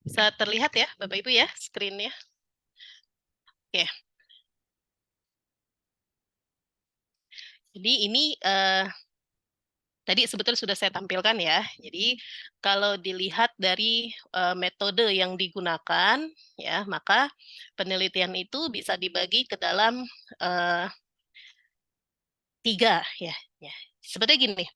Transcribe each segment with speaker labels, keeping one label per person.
Speaker 1: Bisa terlihat ya, Bapak Ibu ya, screen-nya. Oke. Jadi ini tadi sebetulnya sudah saya tampilkan ya. Jadi kalau dilihat dari metode yang digunakan, ya maka penelitian itu bisa dibagi ke dalam eh, 3 ya. Ya. Sebenarnya gini,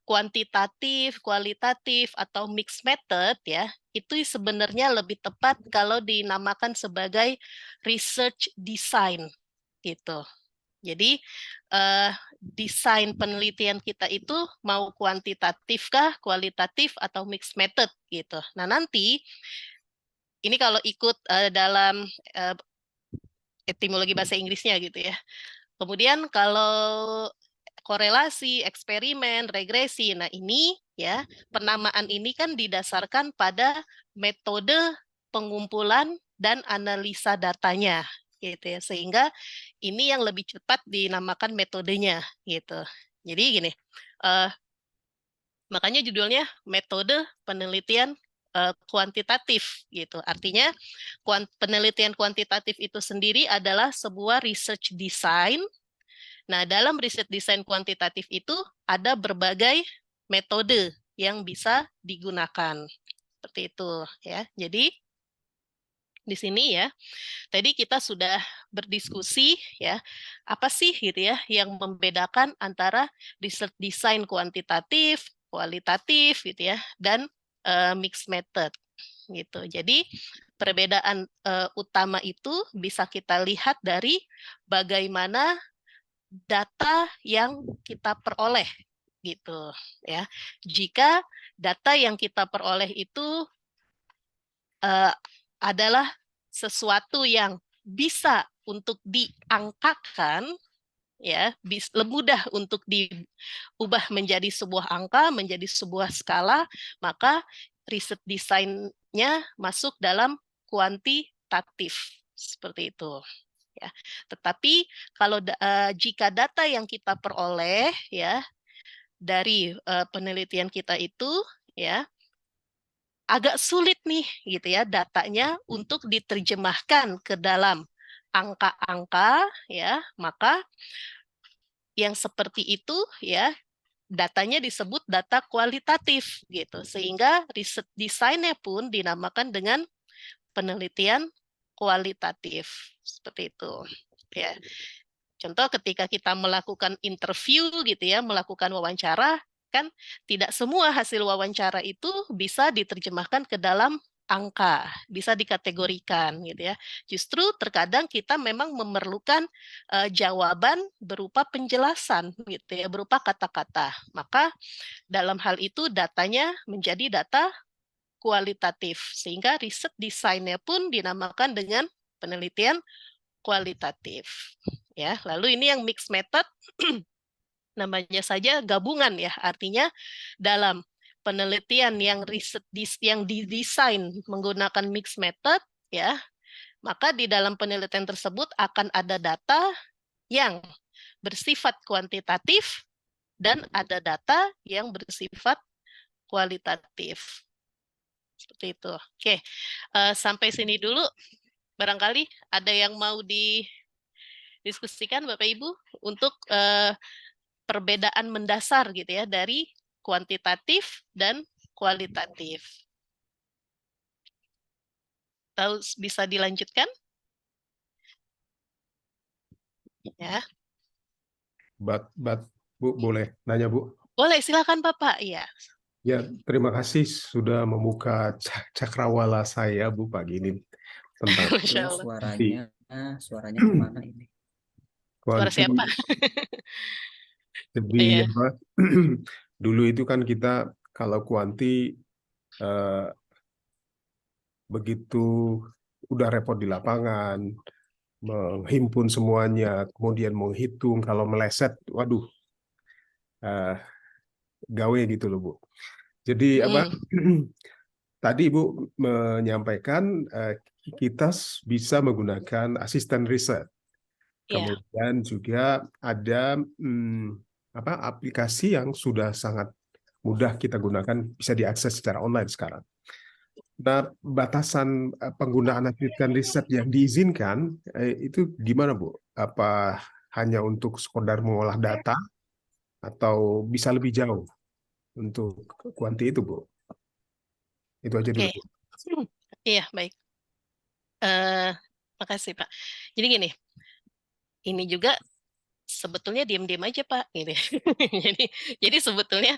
Speaker 1: kuantitatif, kualitatif atau mixed method ya, itu sebenarnya lebih tepat kalau dinamakan sebagai research design gitu. Jadi desain penelitian kita itu mau kuantitatif kah, kualitatif atau mixed method gitu. Nah nanti ini kalau ikut dalam uh, etimologi bahasa Inggrisnya gitu ya. Kemudian kalau korelasi, eksperimen, regresi, nah ini ya penamaan ini kan didasarkan pada metode pengumpulan dan analisa datanya gitu ya, sehingga ini yang lebih cepat dinamakan metodenya gitu. Jadi gini, eh, makanya judulnya metode penelitian kuantitatif gitu. Artinya penelitian kuantitatif itu sendiri adalah sebuah research design. Nah, dalam riset desain kuantitatif itu ada berbagai metode yang bisa digunakan. Seperti itu ya. Jadi di sini ya, tadi kita sudah berdiskusi ya, apa sih gitu ya yang membedakan antara riset desain kuantitatif, kualitatif gitu ya, dan mixed method gitu. Jadi perbedaan utama itu bisa kita lihat dari bagaimana data yang kita peroleh gitu ya. Jika data yang kita peroleh itu adalah sesuatu yang bisa untuk diangkakan ya, mudah untuk diubah menjadi sebuah angka, menjadi sebuah skala, maka riset desainnya masuk dalam kuantitatif seperti itu ya. Tetapi kalau jika data yang kita peroleh ya dari penelitian kita itu ya agak sulit nih gitu ya datanya untuk diterjemahkan ke dalam angka-angka ya, maka yang seperti itu ya datanya disebut data kualitatif gitu. Sehingga riset desainnya pun dinamakan dengan penelitian kualitatif seperti itu ya. Contoh ketika kita melakukan interview gitu ya, melakukan wawancara, kan tidak semua hasil wawancara itu bisa diterjemahkan ke dalam angka, bisa dikategorikan gitu ya. Justru terkadang kita memang memerlukan jawaban berupa penjelasan gitu ya, berupa kata-kata. Maka dalam hal itu datanya menjadi data kualitatif sehingga riset desainnya pun dinamakan dengan penelitian kualitatif. Ya, lalu ini yang mixed method namanya saja gabungan ya. Artinya dalam penelitian yang yang didesain menggunakan mixed method ya, maka di dalam penelitian tersebut akan ada data yang bersifat kuantitatif dan ada data yang bersifat kualitatif. Seperti itu. Oke, sampai sini dulu. Barangkali ada yang mau didiskusikan Bapak Ibu untuk perbedaan mendasar gitu ya dari kuantitatif dan kualitatif. Tahu bisa dilanjutkan? Ya.
Speaker 2: Bu, boleh nanya Bu?
Speaker 1: Boleh, silakan Bapak. Iya.
Speaker 2: Ya, terima kasih sudah membuka cakrawala saya Bu pagi ini tentang
Speaker 1: Masya
Speaker 3: Terus
Speaker 1: Allah.
Speaker 3: suaranya kemana ini?
Speaker 1: Suara
Speaker 2: kuanti.
Speaker 1: siapa?
Speaker 2: Lebih
Speaker 1: Iya.
Speaker 2: apa? Dulu itu kan kita kalau kuanti eh, begitu udah repot di lapangan, menghimpun semuanya, kemudian menghitung, kalau meleset, waduh, eh, gawe gitu loh Bu. Jadi apa?
Speaker 1: Hmm.
Speaker 2: Tadi Ibu menyampaikan kita bisa menggunakan asisten riset.
Speaker 1: Iya.
Speaker 2: Kemudian juga ada apa aplikasi yang sudah sangat mudah kita gunakan, bisa diakses secara online sekarang. Nah, batasan penggunaan applikan riset yang diizinkan itu gimana, Bu? Apa hanya untuk sekedar mengolah data atau bisa lebih jauh untuk kuanti itu, Bu? Itu aja dulu,
Speaker 1: Oke.
Speaker 2: Bu.
Speaker 1: Iya, baik. Makasih, Pak. Jadi gini, ini juga sebetulnya diam-diam aja, Pak. Gitu. Jadi, jadi sebetulnya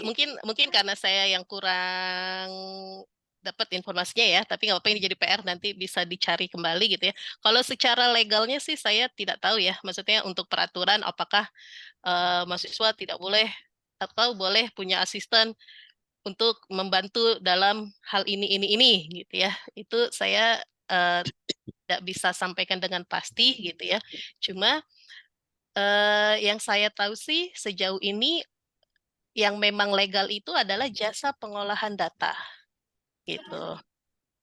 Speaker 1: mungkin mungkin karena saya yang kurang dapat informasinya ya, tapi nggak apa-apa, ini jadi PR, nanti bisa dicari kembali gitu ya. Kalau secara legalnya sih saya tidak tahu ya, maksudnya untuk peraturan apakah mahasiswa tidak boleh atau boleh punya asisten untuk membantu dalam hal ini gitu ya. Itu saya tidak bisa sampaikan dengan pasti gitu ya. Cuma yang saya tahu sih sejauh ini yang memang legal itu adalah jasa pengolahan data gitu.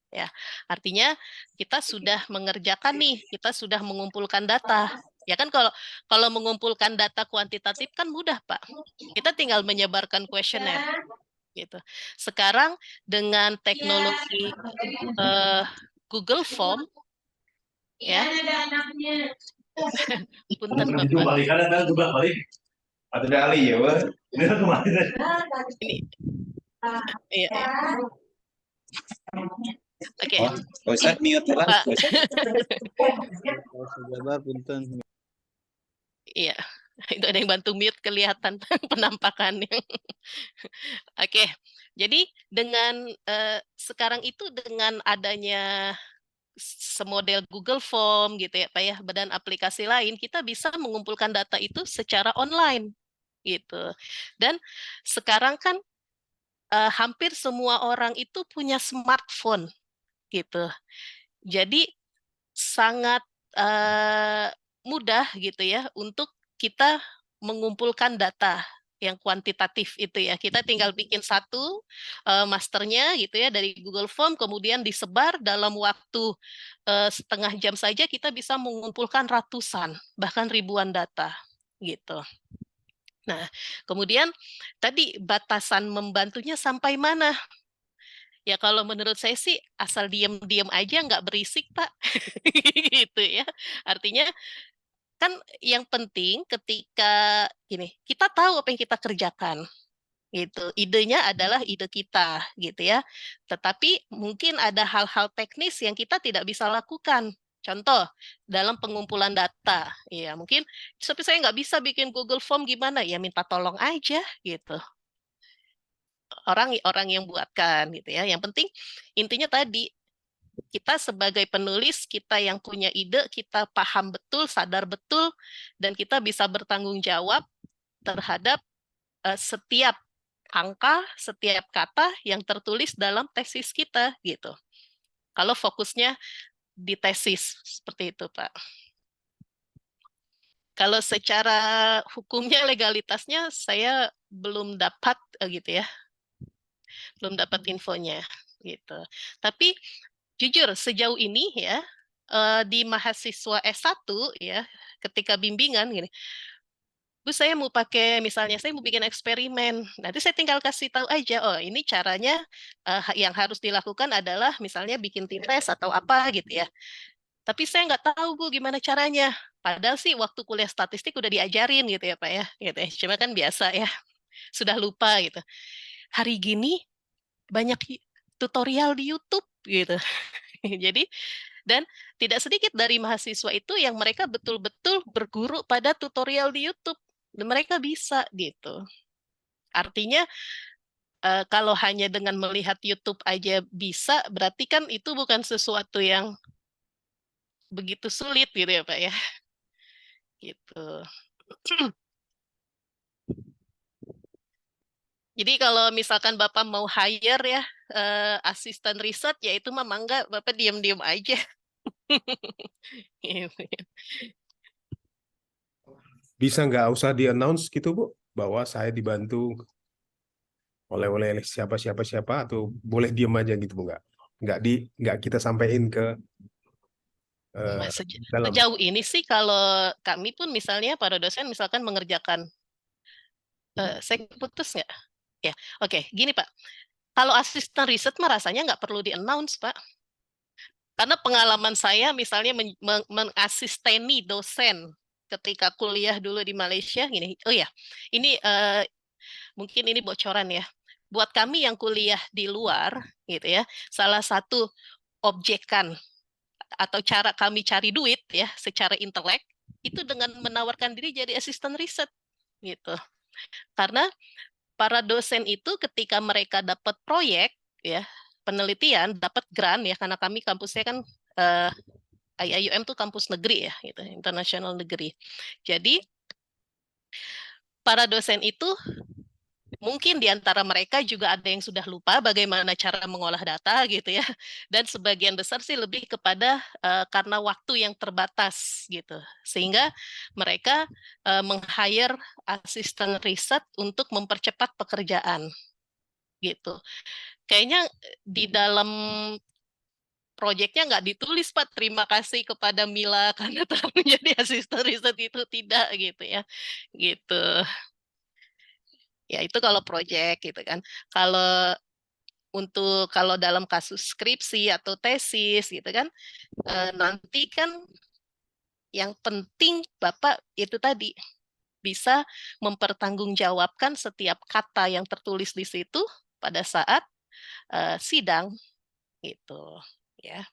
Speaker 1: Ya, artinya kita sudah mengerjakan nih, kita sudah mengumpulkan data. Ya kan kalau kalau mengumpulkan data kuantitatif kan mudah, Pak. Kita tinggal menyebarkan kuesioner gitu. Sekarang dengan teknologi eh, Google Form ya, punten
Speaker 4: Itu
Speaker 1: Bapak.
Speaker 4: balik ada juga balik. Atau dari ya, wah. Ini kemarin.
Speaker 1: Ini iya, iya. Oke,
Speaker 4: Oh, nggak usah mute lah.
Speaker 1: Pak.
Speaker 5: Sabar, punten.
Speaker 1: Iya. Itu ada yang bantu mute kelihatan penampakannya. Oke. Jadi dengan sekarang itu dengan adanya semodel Google Form gitu ya Pak ya, dan aplikasi lain, kita bisa mengumpulkan data itu secara online gitu. Dan sekarang kan hampir semua orang itu punya smartphone gitu. Jadi sangat mudah gitu ya untuk kita mengumpulkan data yang kuantitatif itu ya. Kita tinggal bikin satu masternya gitu ya dari Google Form, kemudian disebar dalam waktu setengah jam saja kita bisa mengumpulkan ratusan bahkan ribuan data gitu. Nah, kemudian tadi batasan membantunya sampai mana? Ya kalau menurut saya sih asal diem-diem aja nggak berisik, Pak. Gitu ya. Artinya kan yang penting ketika gini, kita tahu apa yang kita kerjakan. Gitu. Idenya adalah ide kita, gitu ya. Tetapi mungkin ada hal-hal teknis yang kita tidak bisa lakukan. Contoh, dalam pengumpulan data, ya mungkin, tapi saya nggak bisa bikin Google Form gimana, ya minta tolong aja, gitu. Orang yang buatkan, gitu ya. Yang penting intinya tadi kita sebagai penulis, kita yang punya ide, kita paham betul, sadar betul, dan kita bisa bertanggung jawab terhadap setiap angka, setiap kata yang tertulis dalam tesis kita gitu. Kalau fokusnya di tesis seperti itu, Pak. Kalau secara hukumnya, legalitasnya saya belum dapat gitu ya. Belum dapat infonya gitu. Tapi jujur sejauh ini ya di mahasiswa S1 ya, ketika bimbingan gini, Bu, saya mau pakai, misalnya saya mau bikin eksperimen. Nanti saya tinggal kasih tahu aja, oh ini caranya yang harus dilakukan adalah misalnya bikin t-test atau apa gitu ya. Tapi saya nggak tahu, Bu, gimana caranya. Padahal sih waktu kuliah statistik udah diajarin gitu ya, Pak ya. Gitu ya. Cuma kan biasa ya, sudah lupa gitu. Hari gini banyak tutorial di YouTube gitu. Jadi, dan tidak sedikit dari mahasiswa itu yang mereka betul-betul berguru pada tutorial di YouTube. Dan mereka bisa gitu. Artinya kalau hanya dengan melihat YouTube aja bisa, berarti kan itu bukan sesuatu yang begitu sulit gitu ya Pak ya. Gitu. Jadi kalau misalkan Bapak mau hire ya asisten riset, ya itu mah mangga, Bapak diam-diam aja.
Speaker 2: Bisa nggak usah di-announce gitu, Bu, bahwa saya dibantu oleh siapa atau boleh diem aja gitu, Bu, nggak kita sampaikan ke dalam.
Speaker 1: Sejauh ini sih kalau kami pun misalnya para dosen misalkan mengerjakan, saya putus nggak? Ya, oke, gini Pak. Kalau asisten riset mah rasanya nggak perlu di-announce, Pak. Karena pengalaman saya misalnya mengasisteni dosen ketika kuliah dulu di Malaysia gini. Oh ya, ini mungkin ini bocoran ya. Buat kami yang kuliah di luar gitu ya, salah satu objekan atau cara kami cari duit ya secara intelek itu dengan menawarkan diri jadi asisten riset gitu. Karena para dosen itu ketika mereka dapat proyek ya penelitian, dapat grant ya karena kami kampusnya kan IIUM tuh kampus negeri ya, gitu, internasional negeri. Jadi para dosen itu mungkin di antara mereka juga ada yang sudah lupa bagaimana cara mengolah data gitu ya. Dan sebagian besar sih lebih kepada karena waktu yang terbatas gitu. Sehingga mereka meng-hire asisten riset untuk mempercepat pekerjaan gitu. Kayaknya di dalam proyeknya nggak ditulis Pak terima kasih kepada Mila karena telah menjadi asisten riset itu tidak gitu ya gitu ya itu kalau proyek gitu kan kalau kalau dalam kasus skripsi atau tesis gitu kan nanti kan yang penting Bapak itu tadi bisa mempertanggungjawabkan setiap kata yang tertulis di situ pada saat sidang gitu ya.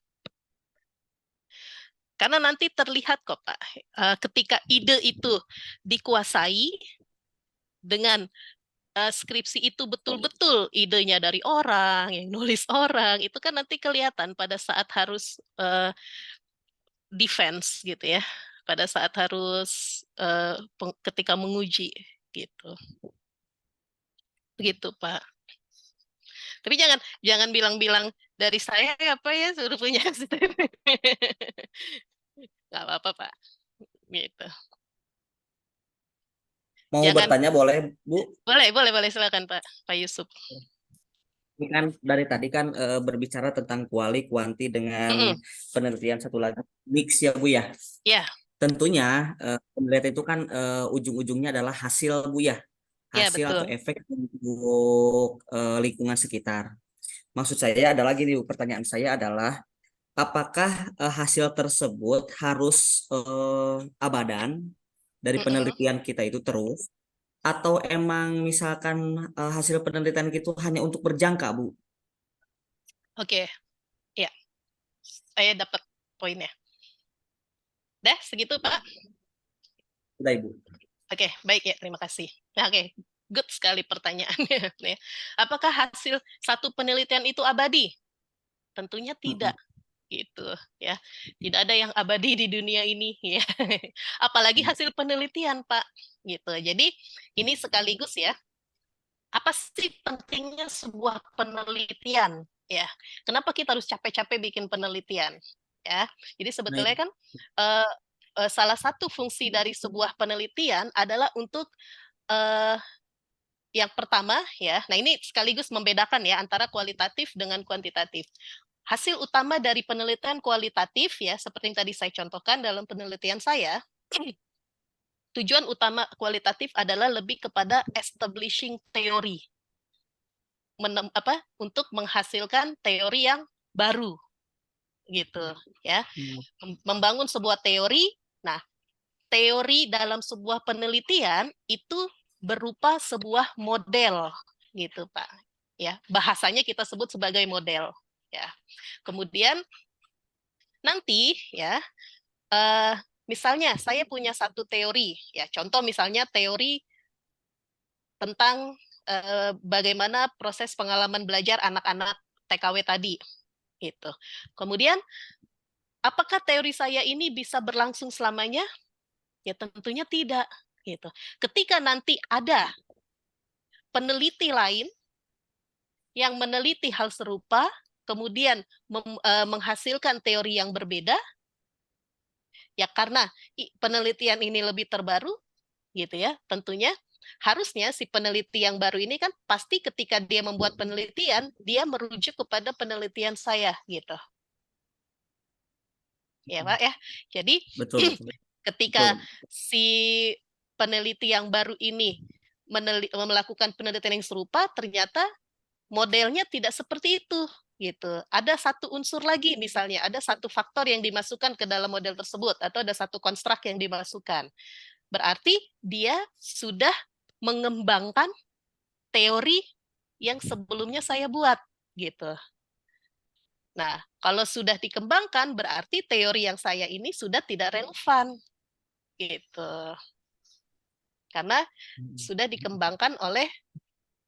Speaker 1: Karena nanti terlihat kok Pak, ketika ide itu dikuasai dengan skripsi itu betul-betul idenya dari orang, yang nulis orang, itu kan nanti kelihatan pada saat harus defense gitu ya, pada saat harus ketika menguji gitu. Begitu Pak. Tapi jangan bilang-bilang dari saya apa ya suruh punya asisten. Nggak apa-apa Pak. Gitu.
Speaker 3: Mau
Speaker 1: Jangan
Speaker 3: bertanya boleh, Bu?
Speaker 1: boleh silakan Pak Yusuf.
Speaker 3: Ini kan dari tadi kan berbicara tentang kuali, kuanti dengan penelitian satu lagi mix ya, Bu ya.
Speaker 1: Ya.
Speaker 3: Tentunya penelitian itu kan ujung-ujungnya adalah hasil, Bu ya.
Speaker 1: Ya,
Speaker 3: Hasil
Speaker 1: betul.
Speaker 3: atau efek untuk lingkungan sekitar. Maksud saya ada lagi nih, pertanyaan saya adalah apakah hasil tersebut harus abadan dari penelitian kita itu terus atau emang misalkan hasil penelitian itu hanya untuk berjangka, Bu?
Speaker 1: Oke, ya, saya dapat poinnya. Dah, segitu Pak.
Speaker 3: Sudah, Ibu.
Speaker 1: Oke, baik ya, terima kasih. Nah, oke, good sekali pertanyaannya. Apakah hasil satu penelitian itu abadi? Tentunya tidak, gitu ya. Tidak ada yang abadi di dunia ini, ya. Apalagi hasil penelitian, Pak. Gitu. Jadi ini sekaligus ya. Apa sih pentingnya sebuah penelitian? Ya, kenapa kita harus capek-capek bikin penelitian? Ya, jadi sebetulnya
Speaker 3: Baik.
Speaker 1: kan salah satu fungsi dari sebuah penelitian adalah untuk yang pertama ya. Nah, ini sekaligus membedakan ya antara kualitatif dengan kuantitatif. Hasil utama dari penelitian kualitatif ya, seperti yang tadi saya contohkan dalam penelitian saya, tujuan utama kualitatif adalah lebih kepada establishing teori. Untuk menghasilkan teori yang baru gitu ya. Membangun sebuah teori. Nah, teori dalam sebuah penelitian itu berupa sebuah model gitu Pak ya, bahasanya kita sebut sebagai model ya. Kemudian nanti ya misalnya saya punya satu teori ya, contoh misalnya teori tentang bagaimana proses pengalaman belajar anak-anak TKW tadi gitu. Kemudian apakah teori saya ini bisa berlangsung selamanya? Ya tentunya tidak gitu. Ketika nanti ada peneliti lain yang meneliti hal serupa, kemudian menghasilkan teori yang berbeda, ya karena penelitian ini lebih terbaru, gitu ya, tentunya harusnya si peneliti yang baru ini kan pasti ketika dia membuat penelitian, dia merujuk kepada penelitian saya, gitu. Ya Pak ya. Jadi
Speaker 3: Betul, betul.
Speaker 1: ketika
Speaker 3: Betul.
Speaker 1: si peneliti yang baru ini melakukan penelitian yang serupa, ternyata modelnya tidak seperti itu gitu. Ada satu unsur lagi misalnya, ada satu faktor yang dimasukkan ke dalam model tersebut atau ada satu konstruk yang dimasukkan. Berarti dia sudah mengembangkan teori yang sebelumnya saya buat gitu. Nah, kalau sudah dikembangkan berarti teori yang saya ini sudah tidak relevan gitu. Karena sudah dikembangkan oleh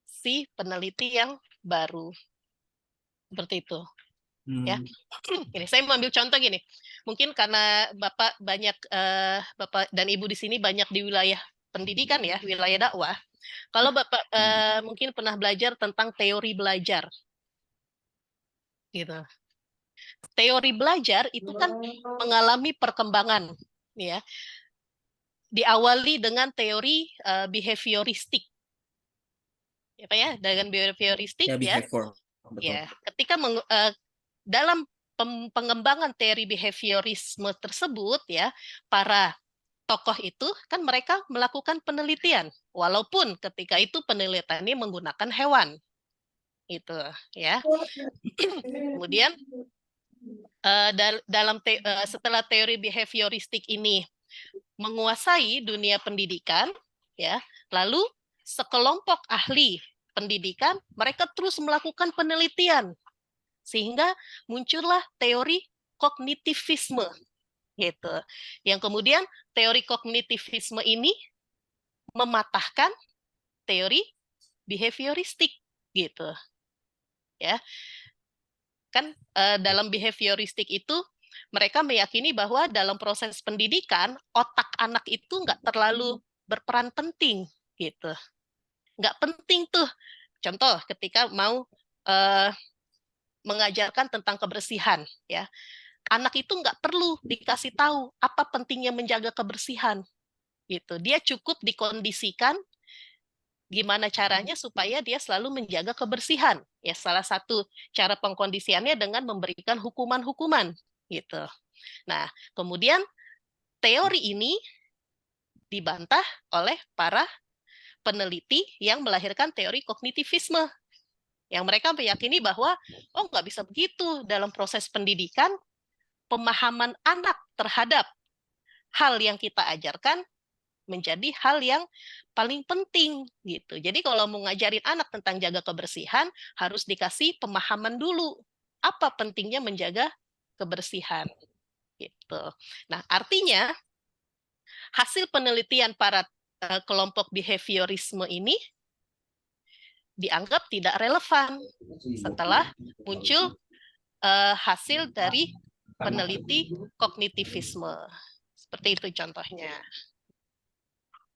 Speaker 1: si peneliti yang baru. Seperti itu. Ya. Ini saya mau ambil contoh gini. Mungkin karena Bapak banyak Bapak dan Ibu di sini banyak di wilayah pendidikan ya, wilayah dakwah. Kalau Bapak mungkin pernah belajar tentang teori belajar. Gitu. Teori belajar itu kan mengalami perkembangan ya. Diawali dengan teori behavioristik. Ya Pak ya, dengan behavioristik
Speaker 3: Ya,
Speaker 1: ya.
Speaker 3: behavior. Betul.
Speaker 1: Ya, ketika dalam pengembangan teori behaviorisme tersebut ya, para tokoh itu kan mereka melakukan penelitian walaupun ketika itu penelitiannya menggunakan hewan. Itu ya. Kemudian setelah teori behavioristik ini menguasai dunia pendidikan ya, lalu sekelompok ahli pendidikan mereka terus melakukan penelitian sehingga muncullah teori kognitivisme gitu. Yang kemudian teori kognitivisme ini mematahkan teori behavioristik gitu. Ya. Kan dalam behavioristik itu mereka meyakini bahwa dalam proses pendidikan otak anak itu nggak terlalu berperan penting gitu. Nggak penting tuh. Contoh ketika mau mengajarkan tentang kebersihan ya. Anak itu nggak perlu dikasih tahu apa pentingnya menjaga kebersihan gitu. Dia cukup dikondisikan gimana caranya supaya dia selalu menjaga kebersihan. Ya salah satu cara pengkondisiannya dengan memberikan hukuman-hukuman gitu. Nah, kemudian teori ini dibantah oleh para peneliti yang melahirkan teori kognitivisme. Yang mereka meyakini bahwa oh nggak bisa begitu dalam proses pendidikan pemahaman anak terhadap hal yang kita ajarkan menjadi hal yang paling penting gitu. Jadi kalau mau ngajarin anak tentang jaga kebersihan harus dikasih pemahaman dulu apa pentingnya menjaga kebersihan gitu. Nah, artinya hasil penelitian para kelompok behaviorisme ini dianggap tidak relevan setelah muncul hasil dari peneliti kognitivisme. Seperti itu contohnya.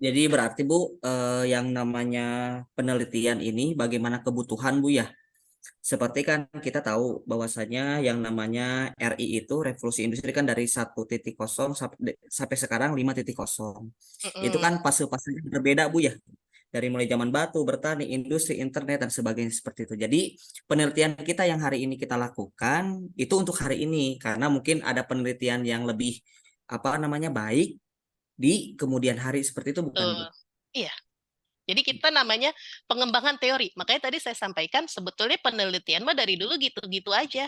Speaker 3: Jadi berarti Bu, yang namanya penelitian ini bagaimana kebutuhan Bu ya? Seperti kan kita tahu bahwasanya yang namanya RI itu revolusi industri kan dari 1.0 sampai sekarang 5.0. Itu kan fase-fasenya berbeda Bu ya. Dari mulai zaman batu, bertani, industri, internet dan sebagainya seperti itu. Jadi penelitian kita yang hari ini kita lakukan itu untuk hari ini karena mungkin ada penelitian yang lebih baik di kemudian hari seperti itu bukan Bu?
Speaker 1: Iya. Jadi kita namanya pengembangan teori. Makanya tadi saya sampaikan sebetulnya penelitian mah dari dulu gitu-gitu aja.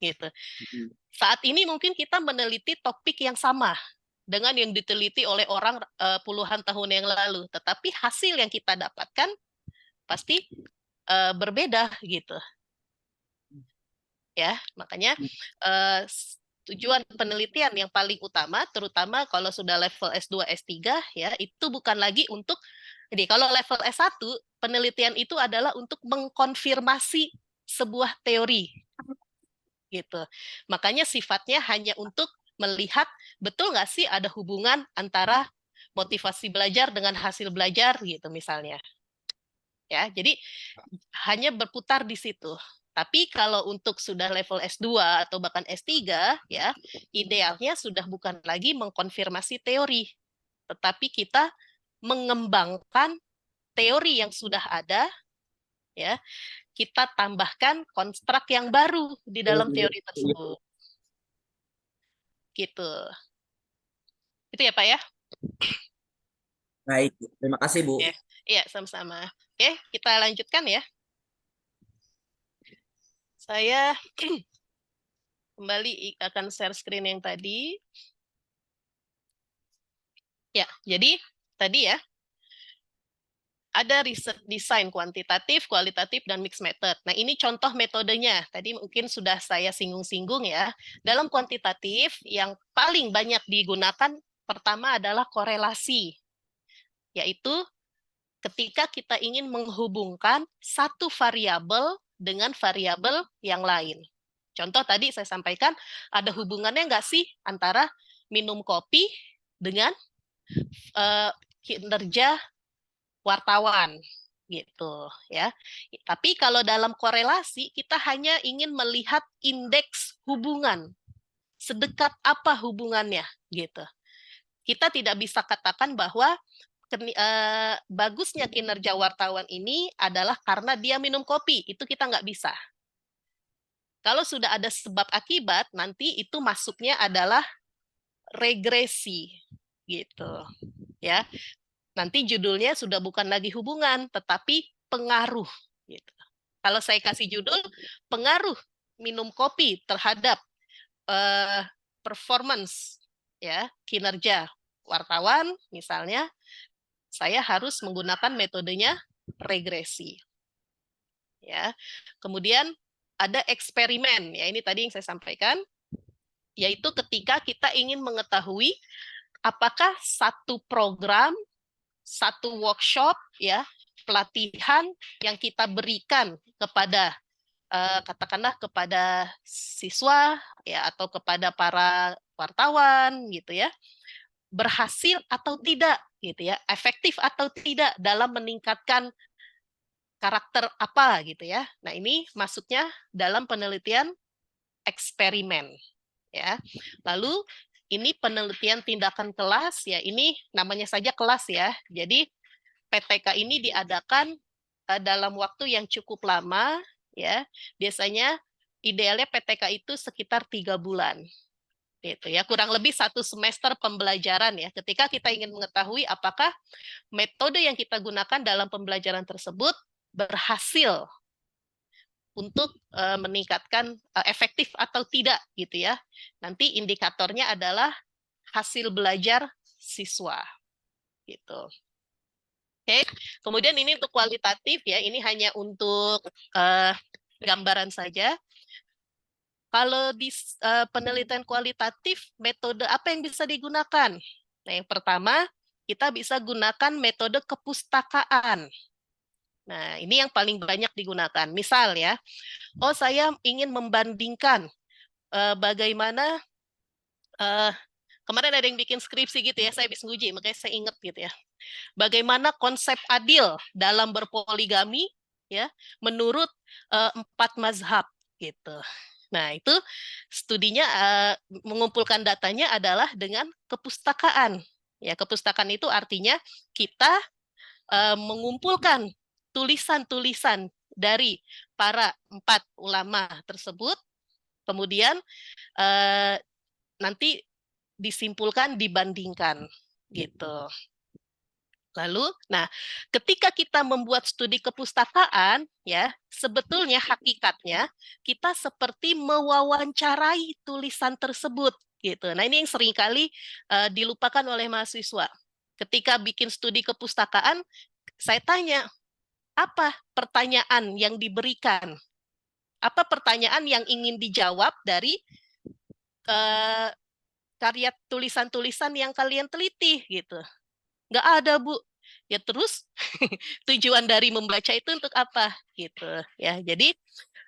Speaker 1: Gitu. Saat ini mungkin kita meneliti topik yang sama dengan yang diteliti oleh orang puluhan tahun yang lalu, tetapi hasil yang kita dapatkan pasti berbeda gitu. Ya, makanya tujuan penelitian yang paling utama, terutama kalau sudah level S2, S3, ya itu bukan lagi untuk, jadi kalau level S1, penelitian itu adalah untuk mengkonfirmasi sebuah teori, gitu. Makanya sifatnya hanya untuk melihat betul nggak sih ada hubungan antara motivasi belajar dengan hasil belajar, gitu misalnya. Ya, jadi hanya berputar di situ. Tapi kalau untuk sudah level S2 atau bahkan S3 ya, idealnya sudah bukan lagi mengkonfirmasi teori, tetapi kita mengembangkan teori yang sudah ada ya, kita tambahkan konstruk yang baru di dalam teori tersebut. Gitu. Itu ya, Pak ya?
Speaker 3: Baik, terima kasih Bu.
Speaker 1: Iya, sama-sama. Oke, kita lanjutkan ya. Saya kembali akan share screen yang tadi. Ya, jadi tadi ya, ada riset desain kuantitatif, kualitatif, dan mixed method. Nah, ini contoh metodenya. Tadi mungkin sudah saya singgung-singgung ya. Dalam kuantitatif, yang paling banyak digunakan pertama adalah korelasi, yaitu ketika kita ingin menghubungkan satu variabel dengan variabel yang lain. Contoh tadi saya sampaikan, ada hubungannya nggak sih antara minum kopi dengan kinerja wartawan gitu ya. Tapi kalau dalam korelasi kita hanya ingin melihat indeks hubungan. Sedekat apa hubungannya gitu. Kita tidak bisa katakan bahwa bagusnya kinerja wartawan ini adalah karena dia minum kopi. Itu kita nggak bisa. Kalau sudah ada sebab akibat, nanti itu masuknya adalah regresi gitu ya. Nanti judulnya sudah bukan lagi hubungan, tetapi pengaruh. Gitu. Kalau saya kasih judul, pengaruh minum kopi terhadap performance, ya, kinerja wartawan, misalnya, saya harus menggunakan metodenya regresi. Ya. Kemudian ada eksperimen, ya ini tadi yang saya sampaikan, yaitu ketika kita ingin mengetahui apakah satu program, satu workshop, ya, pelatihan yang kita berikan kepada katakanlah kepada siswa ya atau kepada para wartawan gitu ya, berhasil atau tidak gitu ya, efektif atau tidak dalam meningkatkan karakter apa gitu ya. Nah, ini masuknya dalam penelitian eksperimen ya. Lalu ini penelitian tindakan kelas ya, ini namanya saja kelas ya. Jadi PTK ini diadakan dalam waktu yang cukup lama ya. Biasanya idealnya PTK itu sekitar 3 bulan. Gitu ya, kurang lebih 1 semester pembelajaran ya. Ketika kita ingin mengetahui apakah metode yang kita gunakan dalam pembelajaran tersebut berhasil untuk meningkatkan efektif atau tidak gitu ya. Nanti indikatornya adalah hasil belajar siswa gitu. Oke, kemudian ini untuk kualitatif ya, ini hanya untuk gambaran saja. Kalau di penelitian kualitatif, metode apa yang bisa digunakan? Nah, yang pertama, kita bisa gunakan metode kepustakaan. Nah, ini yang paling banyak digunakan. Misal ya, oh saya ingin membandingkan bagaimana, kemarin ada yang bikin skripsi gitu ya, saya habis nguji, makanya saya ingat gitu ya. Bagaimana konsep adil dalam berpoligami ya menurut 4 mazhab gitu. Nah, itu studinya mengumpulkan datanya adalah dengan kepustakaan. Ya, kepustakaan itu artinya kita mengumpulkan tulisan-tulisan dari para 4 ulama tersebut, kemudian nanti disimpulkan, dibandingkan gitu. Lalu, nah, ketika kita membuat studi kepustakaan, ya, sebetulnya hakikatnya kita seperti mewawancarai tulisan tersebut, gitu. Nah, ini yang seringkali dilupakan oleh mahasiswa. Ketika bikin studi kepustakaan, saya tanya, apa pertanyaan yang diberikan? Apa pertanyaan yang ingin dijawab dari karya tulisan-tulisan yang kalian teliti, gitu? Nggak ada, Bu. Ya terus tujuan dari membaca itu untuk apa gitu ya. Jadi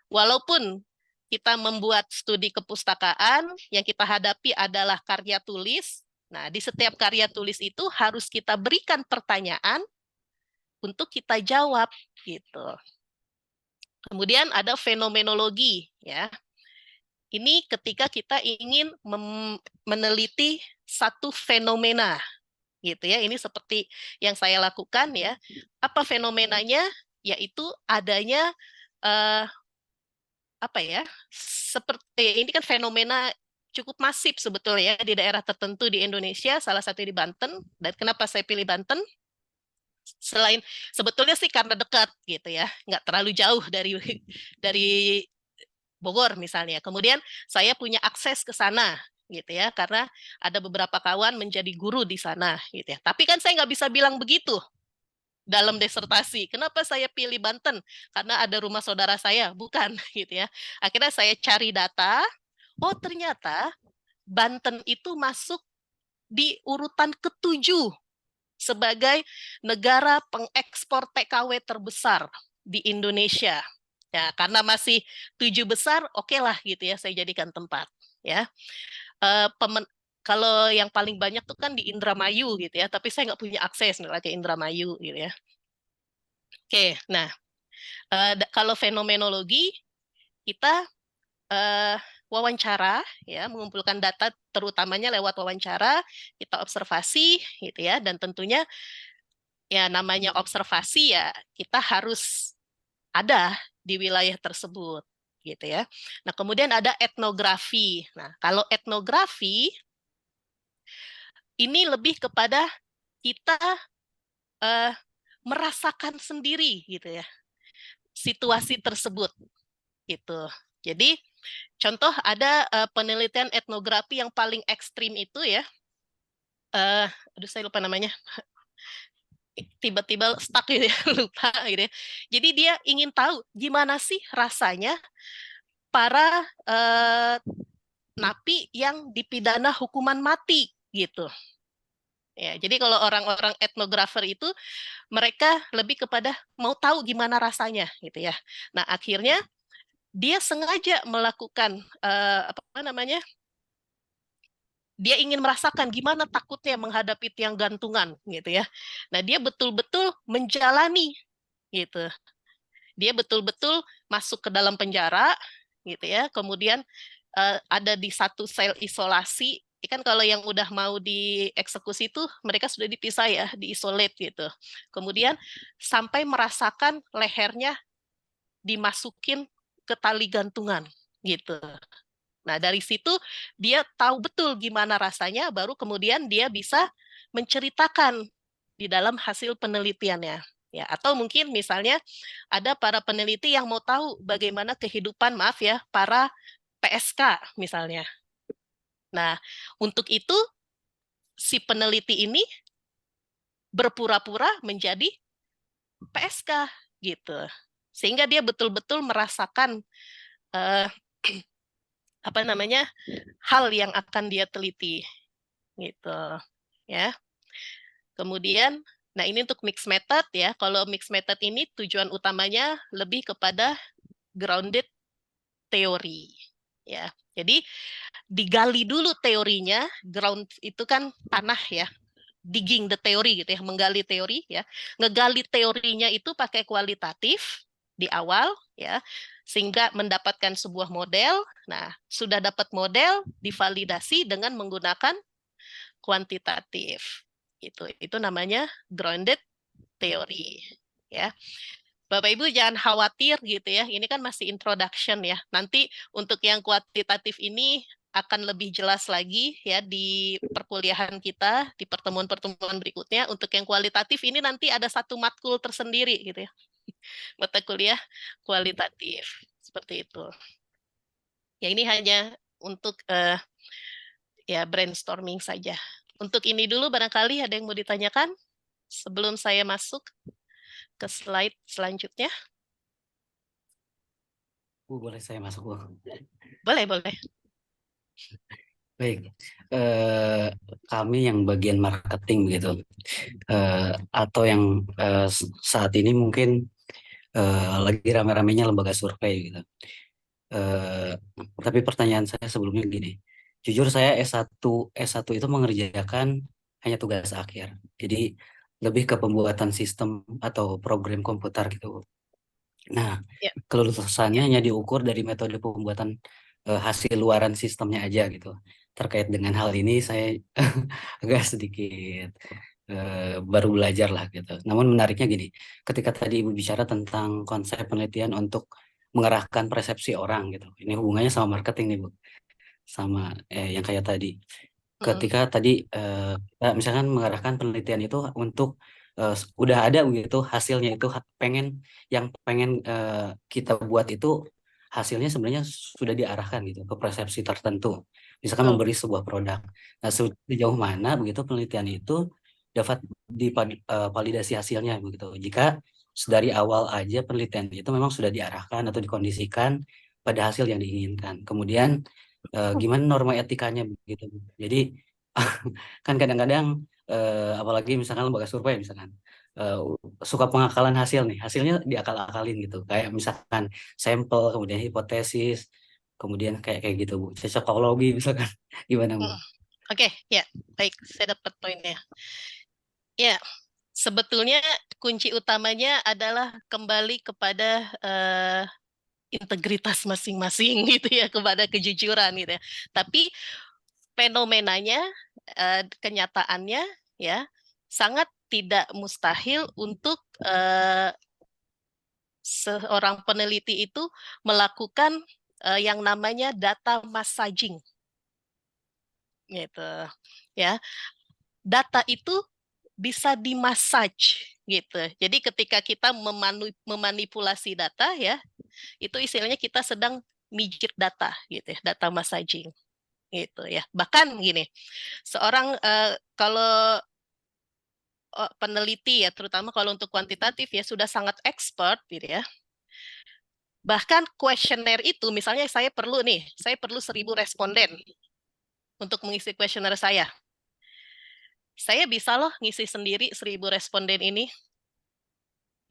Speaker 1: walaupun kita membuat studi kepustakaan, yang kita hadapi adalah karya tulis. Nah, di setiap karya tulis itu harus kita berikan pertanyaan untuk kita jawab gitu. Kemudian ada fenomenologi ya. Ini ketika kita ingin meneliti satu fenomena gitu ya. Ini seperti yang saya lakukan ya. Apa fenomenanya? Yaitu adanya apa ya? Seperti ini kan fenomena cukup masif sebetulnya ya di daerah tertentu di Indonesia, salah satu di Banten. Dan kenapa saya pilih Banten? Selain sebetulnya sih karena dekat gitu ya, nggak terlalu jauh dari Bogor misalnya. Kemudian saya punya akses ke sana gitu ya, karena ada beberapa kawan menjadi guru di sana gitu ya. Tapi kan saya nggak bisa bilang begitu dalam disertasi. Kenapa saya pilih Banten? Karena ada rumah saudara saya, bukan gitu ya. Akhirnya saya cari data, oh ternyata Banten itu masuk di urutan ke-7 sebagai negara pengekspor TKW terbesar di Indonesia. Ya, karena masih 7 besar, oke lah gitu ya, saya jadikan tempat. Ya, kalau yang paling banyak tuh kan di Indramayu gitu ya, tapi saya nggak punya akses nih ke Indramayu gitu ya. Oke, nah kalau fenomenologi kita wawancara ya, mengumpulkan data terutamanya lewat wawancara, kita observasi gitu ya, dan tentunya ya namanya observasi ya kita harus ada di wilayah tersebut gitu ya. Nah, kemudian ada etnografi. Nah, kalau etnografi ini lebih kepada kita merasakan sendiri gitu ya situasi tersebut gitu. Jadi contoh ada penelitian etnografi yang paling ekstrim itu ya. Aduh saya lupa namanya. Tiba-tiba stuck gitu ya, lupa gitu ya. Jadi dia ingin tahu gimana sih rasanya para napi yang dipidana hukuman mati gitu. Ya, jadi kalau orang-orang etnografer itu mereka lebih kepada mau tahu gimana rasanya gitu ya. Nah, akhirnya dia sengaja melakukan apa namanya? Dia ingin merasakan gimana takutnya menghadapi tiang gantungan gitu ya. Nah, dia betul-betul menjalani gitu. Dia betul-betul masuk ke dalam penjara gitu ya. Kemudian ada di satu sel isolasi. Kan kalau yang udah mau dieksekusi itu mereka sudah dipisah ya, diisolate gitu. Kemudian sampai merasakan lehernya dimasukin ke tali gantungan gitu. Nah, dari situ dia tahu betul gimana rasanya, baru kemudian dia bisa menceritakan di dalam hasil penelitiannya. Ya, atau mungkin misalnya ada para peneliti yang mau tahu bagaimana kehidupan, maaf ya, para PSK misalnya. Nah, untuk itu si peneliti ini berpura-pura menjadi PSK gitu. Sehingga dia betul-betul merasakan eh, apa namanya hal yang akan dia teliti gitu ya. Kemudian nah ini untuk mixed method ya. Kalau mixed method ini tujuan utamanya lebih kepada grounded teori ya. Jadi digali dulu teorinya, ground itu kan tanah ya. Digging the theory gitu ya, menggali teori ya. Ngegali teorinya itu pakai kualitatif di awal ya, sehingga mendapatkan sebuah model. Nah, sudah dapat model, divalidasi dengan menggunakan kuantitatif. Itu namanya grounded theory ya. Bapak Ibu jangan khawatir gitu ya. Ini kan masih introduction ya. Nanti untuk yang kuantitatif ini akan lebih jelas lagi ya di perkuliahan kita, di pertemuan-pertemuan berikutnya. Untuk yang kualitatif ini nanti ada satu matkul tersendiri gitu ya. Mata kuliah kualitatif. Seperti itu. Ya ini hanya untuk ya brainstorming saja. Untuk ini dulu barangkali ada yang mau ditanyakan sebelum saya masuk ke slide selanjutnya.
Speaker 5: Boleh saya masuk, Bu?
Speaker 1: Boleh, boleh.
Speaker 5: Baik, kami yang bagian marketing begitu, atau yang saat ini mungkin lagi rame-ramenya lembaga survei gitu. Tapi pertanyaan saya sebelumnya gini, jujur saya S1 itu mengerjakan hanya tugas akhir, jadi lebih ke pembuatan sistem atau program komputer gitu. Nah,
Speaker 1: Ya.
Speaker 5: kelulusannya hanya diukur dari metode pembuatan hasil luaran sistemnya aja gitu. Terkait dengan hal ini saya agak sedikit baru belajar lah gitu. Namun menariknya gini, ketika tadi Ibu bicara tentang konsep penelitian untuk mengerahkan persepsi orang gitu. Ini hubungannya sama marketing nih Bu, sama yang kayak tadi. Ketika tadi kita misalkan mengarahkan penelitian itu untuk udah ada begitu hasilnya itu pengen kita buat itu hasilnya sebenarnya sudah diarahkan gitu ke persepsi tertentu. Misalkan memberi sebuah produk. Nah, sejauh mana begitu penelitian itu dapat divalidasi hasilnya begitu. Jika dari awal aja penelitian itu memang sudah diarahkan atau dikondisikan pada hasil yang diinginkan. Kemudian gimana norma etikanya begitu. Jadi kan kadang-kadang apalagi misalkan lembaga survei misalkan eh, suka pengakalan hasil nih, hasilnya diakal-akalin gitu. Kayak misalkan sampel, kemudian hipotesis, kemudian kayak kayak gitu Bu. Cocokologi misalkan gimana Bu?
Speaker 1: Oke, ya, baik, saya dapat poinnya. Ya, sebetulnya kunci utamanya adalah kembali kepada integritas masing-masing gitu ya, kepada kejujuran gitu ya. Tapi fenomenanya, kenyataannya ya sangat tidak mustahil untuk seorang peneliti itu melakukan yang namanya data massaging gitu ya. Data itu bisa dimassage gitu. Jadi ketika kita memanipulasi data ya, itu istilahnya kita sedang mijit data gitu ya, data massaging gitu ya. Bahkan gini, seorang kalau peneliti ya, terutama kalau untuk kuantitatif ya sudah sangat expert gitu ya. Bahkan kuesioner itu, misalnya saya perlu 1.000 responden untuk mengisi kuesioner saya. Saya bisa loh ngisi sendiri 1.000 responden ini,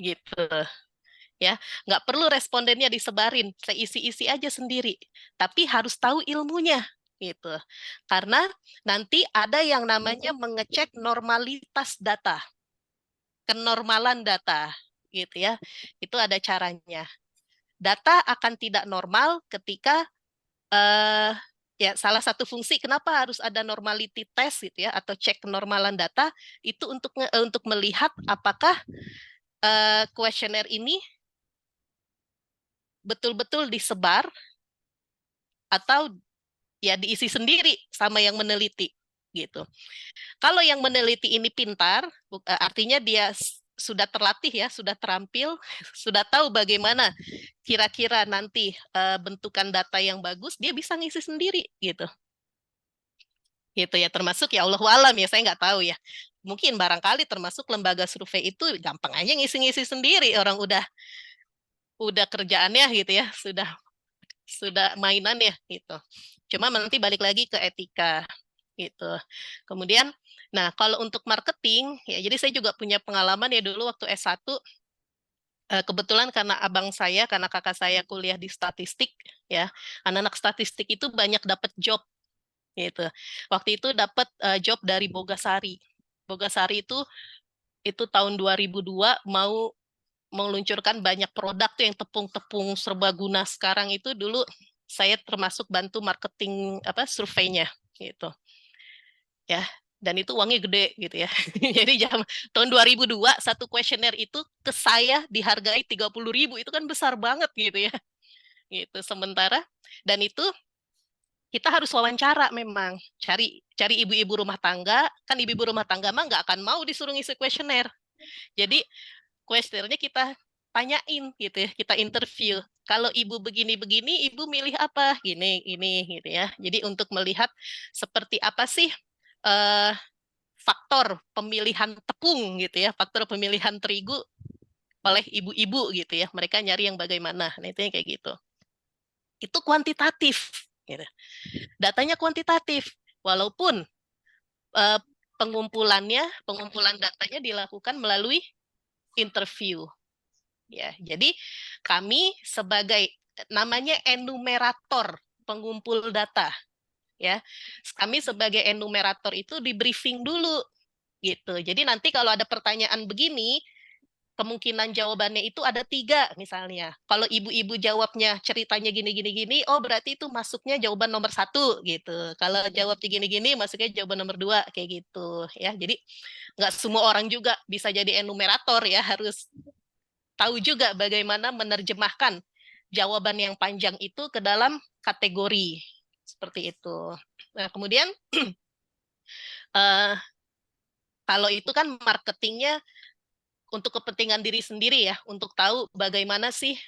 Speaker 1: gitu ya. Nggak perlu respondennya disebarin, saya isi-isi aja sendiri. Tapi harus tahu ilmunya, gitu. Karena nanti ada yang namanya mengecek normalitas data, kenormalan data, gitu ya. Itu ada caranya. Data akan tidak normal ketika ya salah satu fungsi kenapa harus ada normality test gitu ya atau cek kenormalan data itu untuk melihat apakah kuesioner ini betul-betul disebar atau ya diisi sendiri sama yang meneliti gitu. Kalau yang meneliti ini pintar, artinya dia sudah terlatih ya, sudah terampil, sudah tahu bagaimana kira-kira nanti bentukan data yang bagus, dia bisa ngisi sendiri gitu. Gitu ya, termasuk ya Allah alam ya, saya nggak tahu ya. Mungkin barangkali termasuk lembaga survei itu gampang aja ngisi-ngisi sendiri, orang udah kerjaannya gitu ya, sudah mainan ya gitu. Cuma nanti balik lagi ke etika gitu. Kemudian, nah kalau untuk marketing ya, jadi saya juga punya pengalaman ya dulu waktu S1 kebetulan karena kakak saya kuliah di statistik ya, anak-anak statistik itu banyak dapat job gitu. Waktu itu dapat job dari Bogasari. Bogasari itu tahun 2002 mau meluncurkan banyak produk tuh yang tepung-tepung serbaguna sekarang itu dulu saya termasuk bantu marketing apa surveinya gitu. Ya, dan itu uangnya gede gitu ya. Jadi tahun 2002 satu kuesioner itu ke saya dihargai 30.000 itu kan besar banget gitu ya. Gitu. Sementara dan itu kita harus wawancara memang cari ibu-ibu rumah tangga kan ibu-ibu rumah tangga mah nggak akan mau disuruh ngisi kuesioner jadi kuesionernya kita tanyain gitu ya kita interview kalau ibu begini-begini ibu milih apa gini ini gitu ya jadi untuk melihat seperti apa sih eh, faktor pemilihan tepung gitu ya faktor pemilihan terigu oleh ibu-ibu gitu ya mereka nyari yang bagaimana nah itu yang kayak gitu itu kuantitatif gitu. Datanya kuantitatif, walaupun uh, pengumpulan datanya dilakukan melalui interview. Ya, jadi kami sebagai namanya enumerator pengumpul data, ya. Kami sebagai enumerator itu di briefing dulu, gitu. Jadi nanti kalau ada pertanyaan begini, kemungkinan jawabannya itu ada 3 misalnya. Kalau ibu-ibu jawabnya ceritanya gini-gini-gini, oh berarti itu masuknya jawaban nomor 1 gitu. Kalau jawabnya gini-gini, masuknya jawaban nomor 2 kayak gitu ya. Jadi nggak semua orang juga bisa jadi enumerator ya, harus tahu juga bagaimana menerjemahkan jawaban yang panjang itu ke dalam kategori seperti itu. Nah kemudian kalau itu kan marketingnya untuk kepentingan diri sendiri ya, untuk tahu bagaimana sih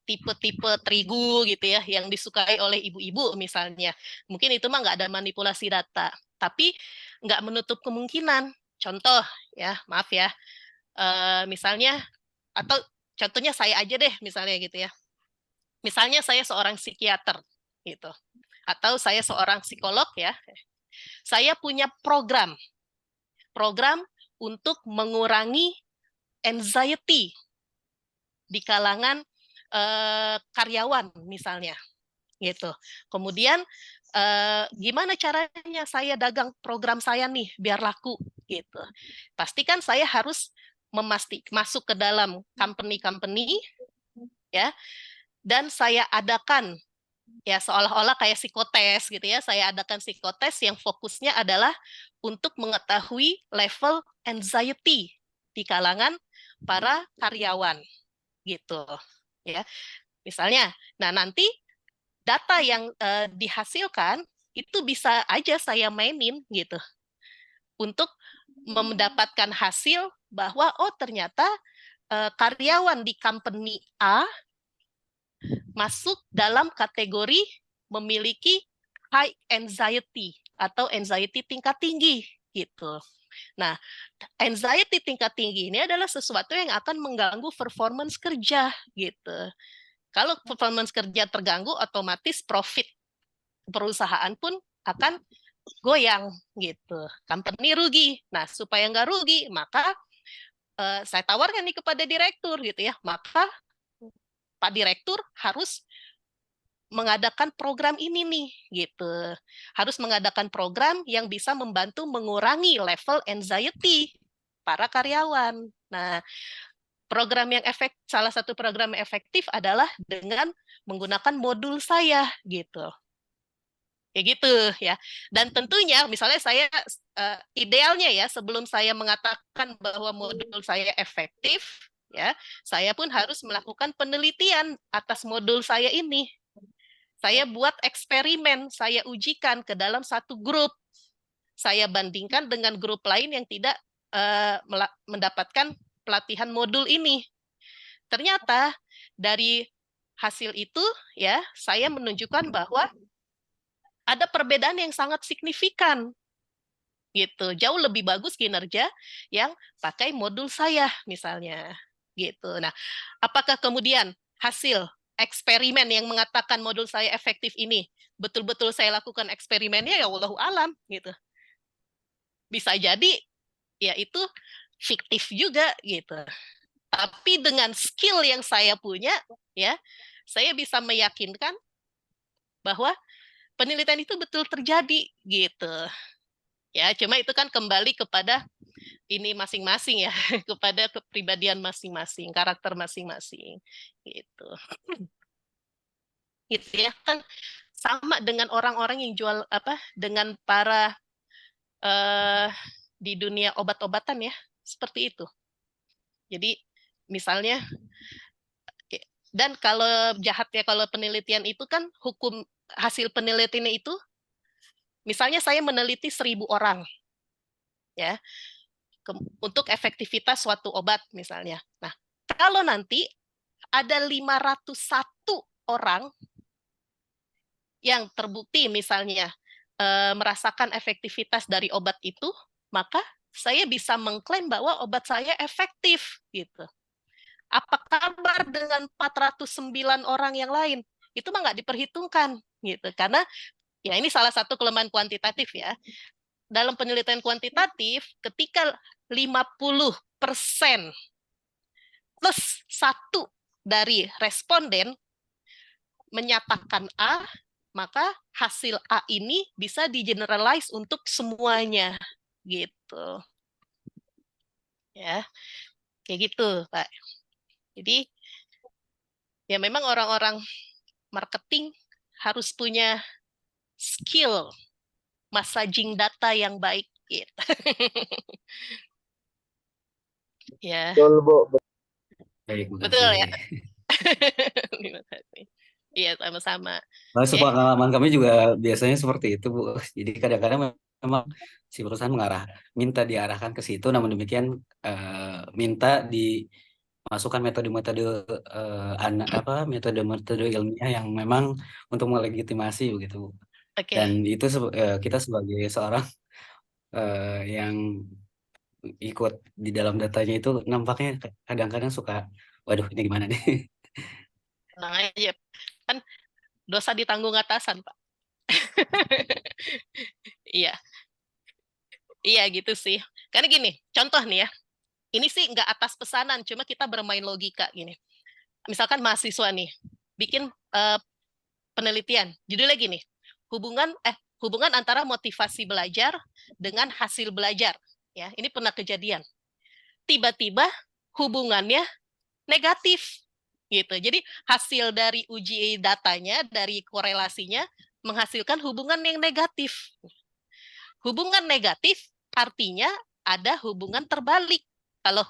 Speaker 1: tipe-tipe terigu gitu ya yang disukai oleh ibu-ibu misalnya. Mungkin itu mah nggak ada manipulasi data, tapi nggak menutup kemungkinan. Contoh ya, maaf ya, misalnya atau contohnya saya aja deh misalnya gitu ya. Misalnya saya seorang psikiater gitu, atau saya seorang psikolog ya. Saya punya program untuk mengurangi anxiety di kalangan karyawan misalnya gitu. Kemudian gimana caranya saya dagang program saya nih biar laku gitu. Pastikan saya harus masuk ke dalam company ya, dan saya adakan ya seolah-olah kayak psikotes gitu ya. Saya adakan psikotes yang fokusnya adalah untuk mengetahui level anxiety di kalangan para karyawan gitu ya. Misalnya, nah nanti data yang dihasilkan itu bisa aja saya mainin gitu untuk mendapatkan hasil bahwa oh ternyata karyawan di company A masuk dalam kategori memiliki high anxiety atau anxiety tingkat tinggi gitu. Nah, anxiety tingkat tinggi ini adalah sesuatu yang akan mengganggu performance kerja gitu. Kalau performance kerja terganggu, otomatis profit perusahaan pun akan goyang gitu. Company rugi. Nah, supaya nggak rugi, maka saya tawarkan nih kepada direktur gitu ya. Maka Pak Direktur harus mengadakan program ini nih gitu. Harus mengadakan program yang bisa membantu mengurangi level anxiety para karyawan. Nah, salah satu program yang efektif adalah dengan menggunakan modul saya gitu. Kayak gitu ya. Dan tentunya misalnya saya idealnya ya sebelum saya mengatakan bahwa modul saya efektif ya, saya pun harus melakukan penelitian atas modul saya ini. Saya buat eksperimen, saya ujikan ke dalam satu grup. Saya bandingkan dengan grup lain yang tidak mendapatkan pelatihan modul ini. Ternyata dari hasil itu ya, saya menunjukkan bahwa ada perbedaan yang sangat signifikan gitu. Jauh lebih bagus kinerja yang pakai modul saya misalnya gitu. Nah, apakah kemudian hasil eksperimen yang mengatakan modul saya efektif ini betul-betul saya lakukan eksperimennya ya wallahu alam gitu. Bisa jadi ya itu fiktif juga gitu. Tapi dengan skill yang saya punya ya, saya bisa meyakinkan bahwa penelitian itu betul terjadi gitu. Ya, cuma itu kan kembali kepada ini masing-masing ya, kepada kepribadian masing-masing, karakter masing-masing gitu. Gitu ya kan sama dengan orang-orang yang jual dengan para di dunia obat-obatan ya, seperti itu. Jadi misalnya dan kalau jahatnya kalau penelitian itu kan hukum hasil penelitiannya itu misalnya saya meneliti 1.000 orang ya untuk efektivitas suatu obat misalnya. Nah, kalau nanti ada 501 orang yang terbukti misalnya merasakan efektivitas dari obat itu, maka saya bisa mengklaim bahwa obat saya efektif gitu. Apa kabar dengan 409 orang yang lain? Itu mah nggak diperhitungkan gitu. Karena ya ini salah satu kelemahan kuantitatif ya. Dalam penelitian kuantitatif, ketika 50% plus 1 dari responden menyatakan A, maka hasil A ini bisa di-generalize untuk semuanya gitu. Ya. Kayak gitu, Pak. Jadi ya memang orang-orang marketing harus punya skill massaging data yang baik gitu. Ya.
Speaker 4: Betul, Bu.
Speaker 5: Baik,
Speaker 1: Betul ya.
Speaker 5: makasih.
Speaker 1: Terima kasih. Iya, sama-sama.
Speaker 5: Nah,
Speaker 1: Ya.
Speaker 5: sepengalaman kami juga biasanya seperti itu, Bu. Jadi kadang-kadang memang si perusahaan minta diarahkan ke situ, namun demikian minta dimasukkan metode-metode metode-metode ilmiah yang memang untuk melegitimasi begitu.
Speaker 1: Oke.
Speaker 5: Dan itu kita sebagai seorang yang ikut di dalam datanya itu nampaknya kadang-kadang suka, waduh ini gimana nih?
Speaker 1: Tenang aja. Kan dosa ditanggung atasan, Pak. Iya. Iya gitu sih. Karena gini, contoh nih ya. Ini sih nggak atas pesanan, cuma kita bermain logika gini. Misalkan mahasiswa nih, bikin penelitian. Judulnya gini, hubungan antara motivasi belajar dengan hasil belajar. Ya, ini pernah kejadian. Tiba-tiba hubungannya negatif gitu. Jadi hasil dari uji datanya, dari korelasinya menghasilkan hubungan yang negatif. Hubungan negatif artinya ada hubungan terbalik. Kalau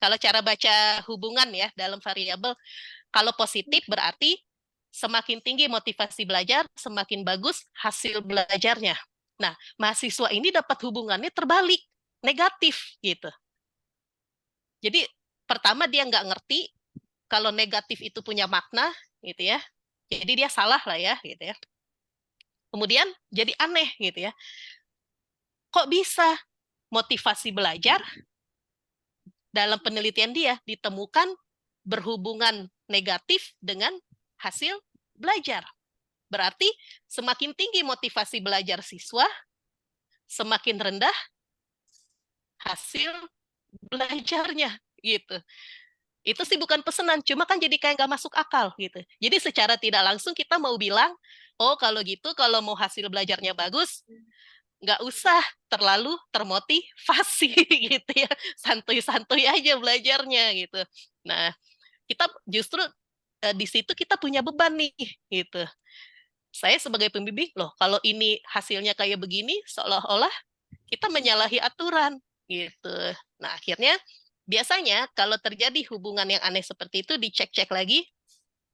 Speaker 1: kalau cara baca hubungan ya dalam variabel, kalau positif berarti semakin tinggi motivasi belajar, semakin bagus hasil belajarnya. Nah, mahasiswa ini dapat hubungannya terbalik, negatif gitu. Jadi pertama dia nggak ngerti kalau negatif itu punya makna gitu ya. Jadi dia salah lah ya gitu ya. Kemudian jadi aneh gitu ya. Kok bisa motivasi belajar dalam penelitian dia ditemukan berhubungan negatif dengan hasil belajar. Berarti semakin tinggi motivasi belajar siswa, semakin rendah hasil belajarnya gitu. Itu sih bukan pesanan, cuma kan jadi kayak nggak masuk akal gitu. Jadi secara tidak langsung kita mau bilang, oh kalau gitu kalau mau hasil belajarnya bagus, nggak usah terlalu termotivasi gitu ya, santuy-santuy aja belajarnya gitu. Nah, kita justru di situ kita punya beban nih gitu. Saya sebagai pembimbing loh, kalau ini hasilnya kayak begini, seolah-olah kita menyalahi aturan gitu. Nah, akhirnya biasanya kalau terjadi hubungan yang aneh seperti itu dicek-cek lagi,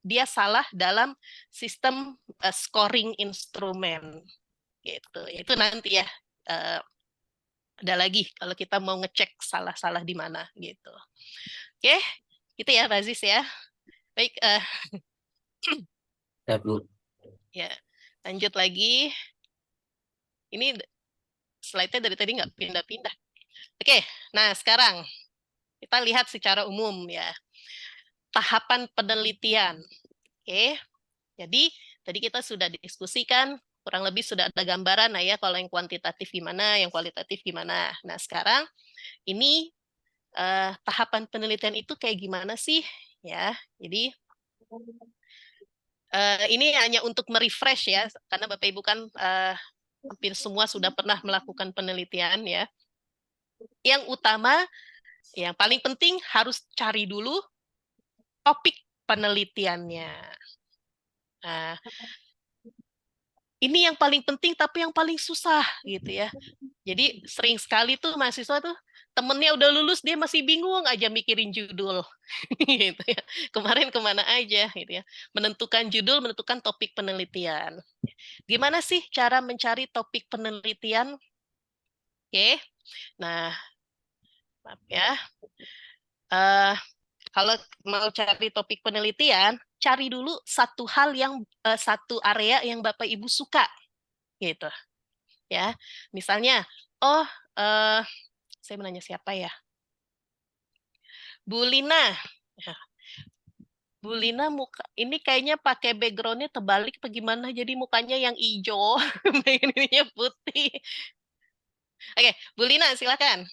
Speaker 1: dia salah dalam sistem scoring instrumen gitu. Itu nanti ya ada lagi kalau kita mau ngecek salah-salah di mana gitu. Oke, gitu ya Bazis ya. Baik,
Speaker 5: Ya, Bu.
Speaker 1: ya lanjut lagi. Ini slide-nya dari tadi nggak pindah-pindah. Oke, nah sekarang kita lihat secara umum ya tahapan penelitian. Oke, jadi tadi kita sudah diskusikan kurang lebih sudah ada gambaran nah ya kalau yang kuantitatif gimana, yang kualitatif gimana. Nah sekarang ini tahapan penelitian itu kayak gimana sih ya? Jadi ini hanya untuk merefresh ya, karena Bapak Ibu kan hampir semua sudah pernah melakukan penelitian ya. Yang utama, yang paling penting harus cari dulu topik penelitiannya. Nah, ini yang paling penting tapi yang paling susah gitu ya. Jadi sering sekali tuh mahasiswa tuh temennya udah lulus dia masih bingung aja mikirin judul gitu ya. Kemarin kemana aja gitu ya. Menentukan judul, menentukan topik penelitian. Gimana sih cara mencari topik penelitian? Oke, nah maaf ya. Kalau mau cari topik penelitian, cari dulu satu hal yang satu area yang Bapak Ibu suka gitu ya. Misalnya, oh saya menanya siapa ya? Bu Lina. Ya, Bu Lina muka ini kayaknya pakai backgroundnya terbalik apa gimana? Jadi mukanya yang hijau, ininya putih. Oke, Bu Lina silakan.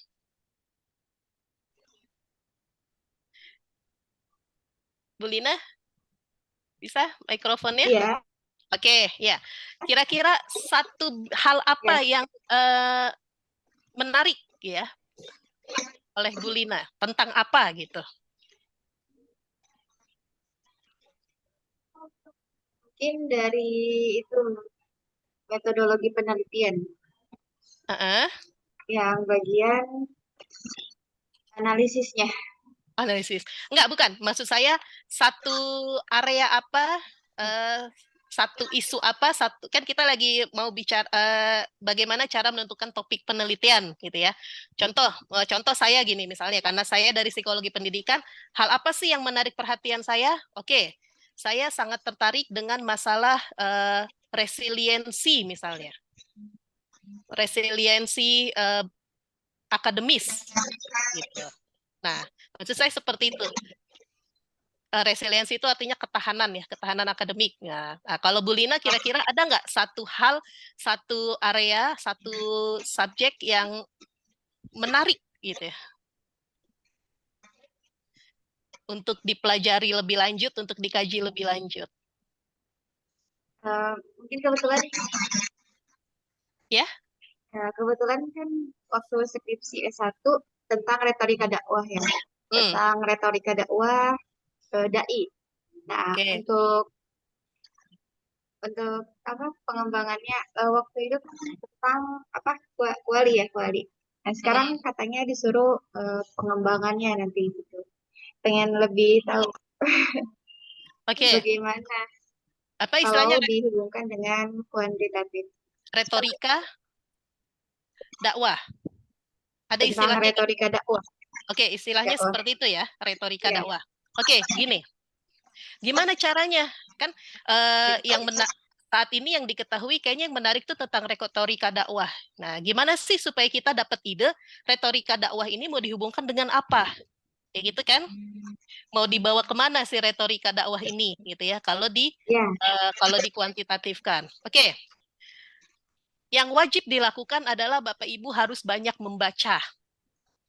Speaker 1: Bu Lina, bisa mikrofonnya?
Speaker 6: Iya,
Speaker 1: Oke, ya. Kira-kira satu hal apa
Speaker 6: ya.
Speaker 1: yang menarik ya oleh Bu Lina tentang apa gitu?
Speaker 6: Mungkin dari itu metodologi penelitian
Speaker 1: Uh-uh.
Speaker 6: yang bagian analisisnya.
Speaker 1: Analisis. Enggak, bukan. Maksud saya satu area apa satu isu apa, satu kan kita lagi mau bicara bagaimana cara menentukan topik penelitian gitu ya. Contoh saya gini misalnya, karena saya dari psikologi pendidikan, hal apa sih yang menarik perhatian saya? Oke, saya sangat tertarik dengan masalah resiliensi misalnya, resiliensi akademis gitu. Nah, maksud saya seperti itu. Resiliensi itu artinya ketahanan ya, ketahanan akademik. Nah, kalau Bu Lina kira-kira ada nggak satu hal, satu area, satu subjek yang menarik gitu ya untuk dipelajari lebih lanjut, untuk dikaji lebih lanjut?
Speaker 6: Mungkin kebetulan
Speaker 1: Ya?
Speaker 6: kebetulan kan waktu skripsi S1 tentang retorika dakwah ya, tentang retorika dakwah dai. Nah,
Speaker 1: Oke.
Speaker 6: untuk apa pengembangannya waktu itu tentang apa kuali. Nah, sekarang katanya disuruh pengembangannya nanti gitu. Pengen lebih tahu
Speaker 1: Oke.
Speaker 6: bagaimana
Speaker 1: Apa
Speaker 6: kalau
Speaker 1: istilahnya
Speaker 6: dihubungkan dengan kuantitatif.
Speaker 1: retorika dakwah? Ada
Speaker 6: Tentang
Speaker 1: istilahnya nggak?
Speaker 6: retorika dakwah.
Speaker 1: Oke, istilahnya
Speaker 6: Dakwah.
Speaker 1: seperti itu ya, retorika
Speaker 6: Ya.
Speaker 1: dakwah. Oke, gini. Gimana caranya? Kan yang saat ini yang diketahui kayaknya yang menarik itu tentang retorika dakwah. Nah, gimana sih supaya kita dapat ide retorika dakwah ini mau dihubungkan dengan apa? Kayak gitu kan? Mau dibawa kemana sih retorika dakwah ini gitu ya? Kalau
Speaker 6: Ya.
Speaker 1: kalau dikuantitatifkan. Oke. Yang wajib dilakukan adalah Bapak Ibu harus banyak membaca.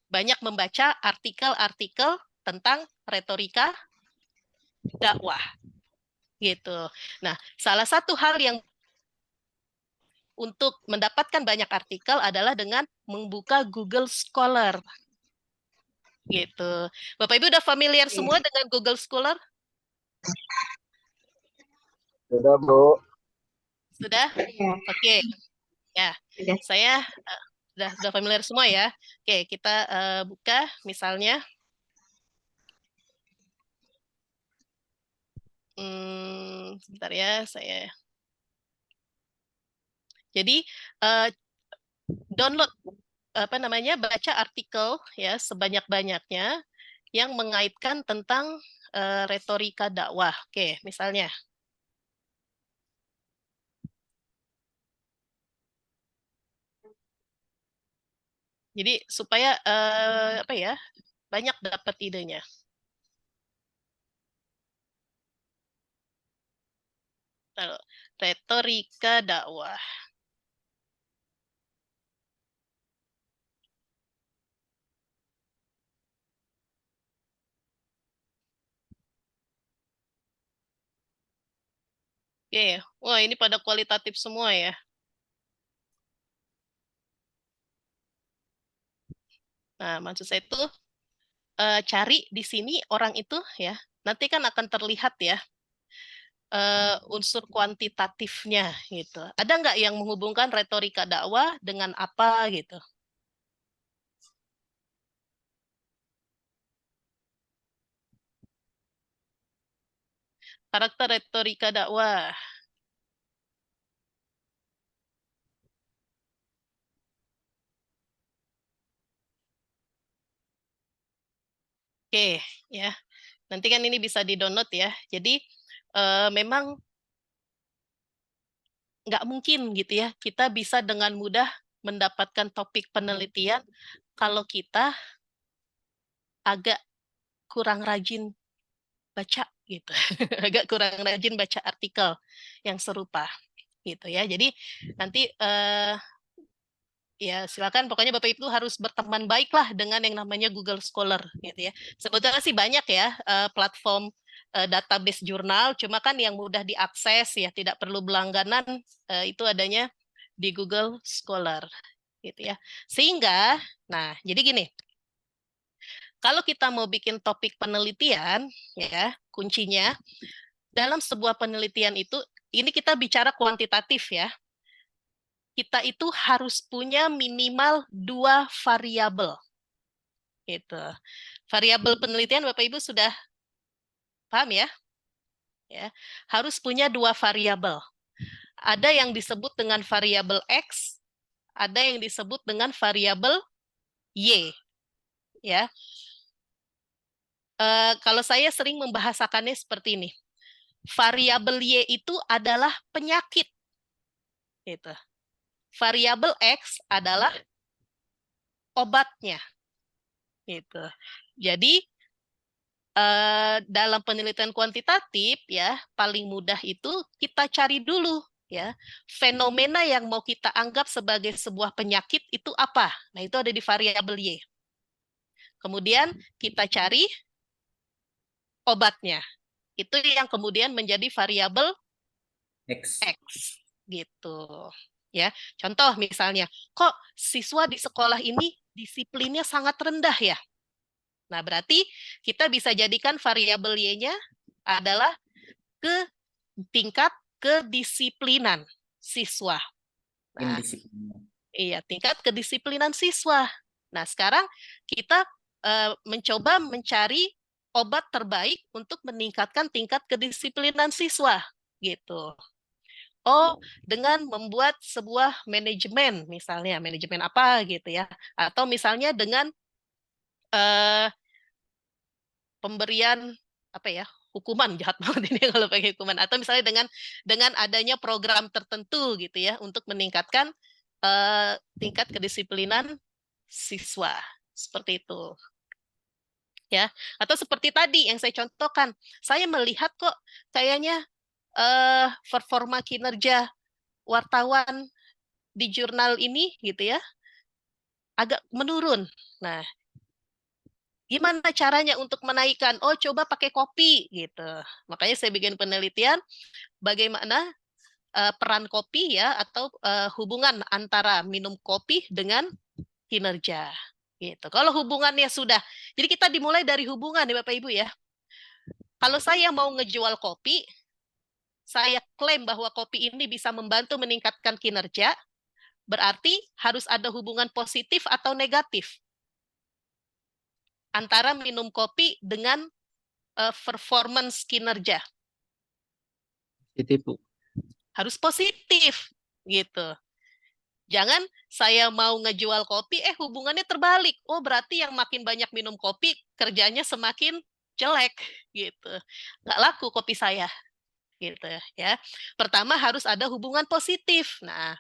Speaker 1: Banyak membaca artikel-artikel tentang retorika dakwah. Gitu. Nah, salah satu hal yang untuk mendapatkan banyak artikel adalah dengan membuka Google Scholar. Gitu. Bapak Ibu udah familiar semua dengan Google Scholar?
Speaker 4: Sudah, Bu.
Speaker 1: Sudah?
Speaker 6: Ya.
Speaker 1: Oke. Ya.
Speaker 6: Sudah.
Speaker 1: Saya sudah familiar semua ya. Oke, kita buka misalnya sebentar ya, saya. Jadi download baca artikel ya sebanyak-banyaknya yang mengaitkan tentang retorika dakwah. Oke, misalnya. Jadi supaya banyak dapat idenya. Lalu, retorika dakwah. Oke, wah ini pada kualitatif semua ya. Nah, maksud saya itu cari di sini orang itu ya, nanti kan akan terlihat ya unsur kuantitatifnya gitu. Ada nggak yang menghubungkan retorika dakwah dengan apa gitu? Karakter retorika dakwah. Oke, ya. Nanti kan ini bisa di-download ya. Jadi memang nggak mungkin gitu ya, kita bisa dengan mudah mendapatkan topik penelitian kalau kita agak kurang rajin baca gitu. Agak kurang rajin baca artikel yang serupa gitu ya. Jadi nanti ya silakan pokoknya Bapak Ibu harus berteman baiklah dengan yang namanya Google Scholar gitu ya. Sebetulnya sih banyak ya platform database jurnal, cuma kan yang mudah diakses ya tidak perlu berlangganan itu adanya di Google Scholar gitu ya. Sehingga nah, jadi gini. Kalau kita mau bikin topik penelitian ya, kuncinya dalam sebuah penelitian itu ini kita bicara kuantitatif ya. Kita itu harus punya minimal 2 variabel. Gitu. Variabel penelitian Bapak Ibu sudah paham ya? ya, harus punya dua variabel. Ada yang disebut dengan variabel X, ada yang disebut dengan variabel Y. Ya, kalau saya sering membahasakannya seperti ini, variabel Y itu adalah penyakit. Gitu. Variabel X adalah obatnya. Gitu. Jadi dalam penelitian kuantitatif ya paling mudah itu kita cari dulu ya fenomena yang mau kita anggap sebagai sebuah penyakit itu apa. Nah, itu ada di variabel Y. Kemudian kita cari obatnya. Itu yang kemudian menjadi variabel
Speaker 3: X.
Speaker 1: X gitu. Ya, contoh misalnya, kok siswa di sekolah ini disiplinnya sangat rendah ya? Nah, berarti kita bisa jadikan variabel Y-nya adalah tingkat kedisiplinan siswa. Nah,
Speaker 3: Indisipliner.
Speaker 1: iya, tingkat kedisiplinan siswa. Nah, sekarang kita mencoba mencari obat terbaik untuk meningkatkan tingkat kedisiplinan siswa, gitu. Oh, dengan membuat sebuah manajemen, misalnya manajemen apa gitu ya, atau misalnya dengan pemberian apa ya, hukuman, jahat banget ini kalau pakai hukuman, atau misalnya dengan adanya program tertentu gitu ya untuk meningkatkan tingkat kedisiplinan siswa, seperti itu ya. Atau seperti tadi yang saya contohkan, saya melihat kok kayaknya performa kinerja wartawan di jurnal ini gitu ya agak menurun. Nah, gimana caranya untuk menaikkan? Oh, coba pakai kopi gitu. Makanya saya bikin penelitian bagaimana peran kopi ya atau hubungan antara minum kopi dengan kinerja. Gitu. Kalau hubungannya sudah, jadi kita dimulai dari hubungan ya Bapak Ibu ya. Kalau saya mau ngejual kopi, saya klaim bahwa kopi ini bisa membantu meningkatkan kinerja, berarti harus ada hubungan positif atau negatif antara minum kopi dengan performance kinerja.
Speaker 5: Positif, Bu.
Speaker 1: Harus positif gitu. Jangan saya mau ngejual kopi, hubungannya terbalik. Oh, berarti yang makin banyak minum kopi, kerjanya semakin jelek gitu. Nggak laku kopi saya gitu ya. Pertama harus ada hubungan positif. Nah,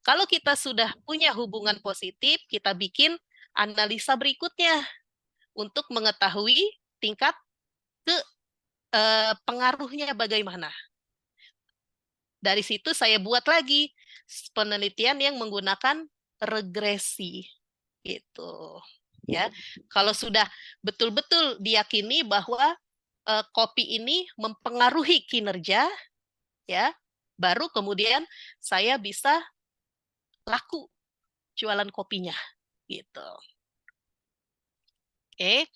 Speaker 1: kalau kita sudah punya hubungan positif, kita bikin analisa berikutnya untuk mengetahui tingkat pengaruhnya bagaimana. Dari situ saya buat lagi penelitian yang menggunakan regresi gitu. Ya. Kalau sudah betul-betul diyakini bahwa kopi ini mempengaruhi kinerja ya, baru kemudian saya bisa laku jualan kopinya gitu. Oke.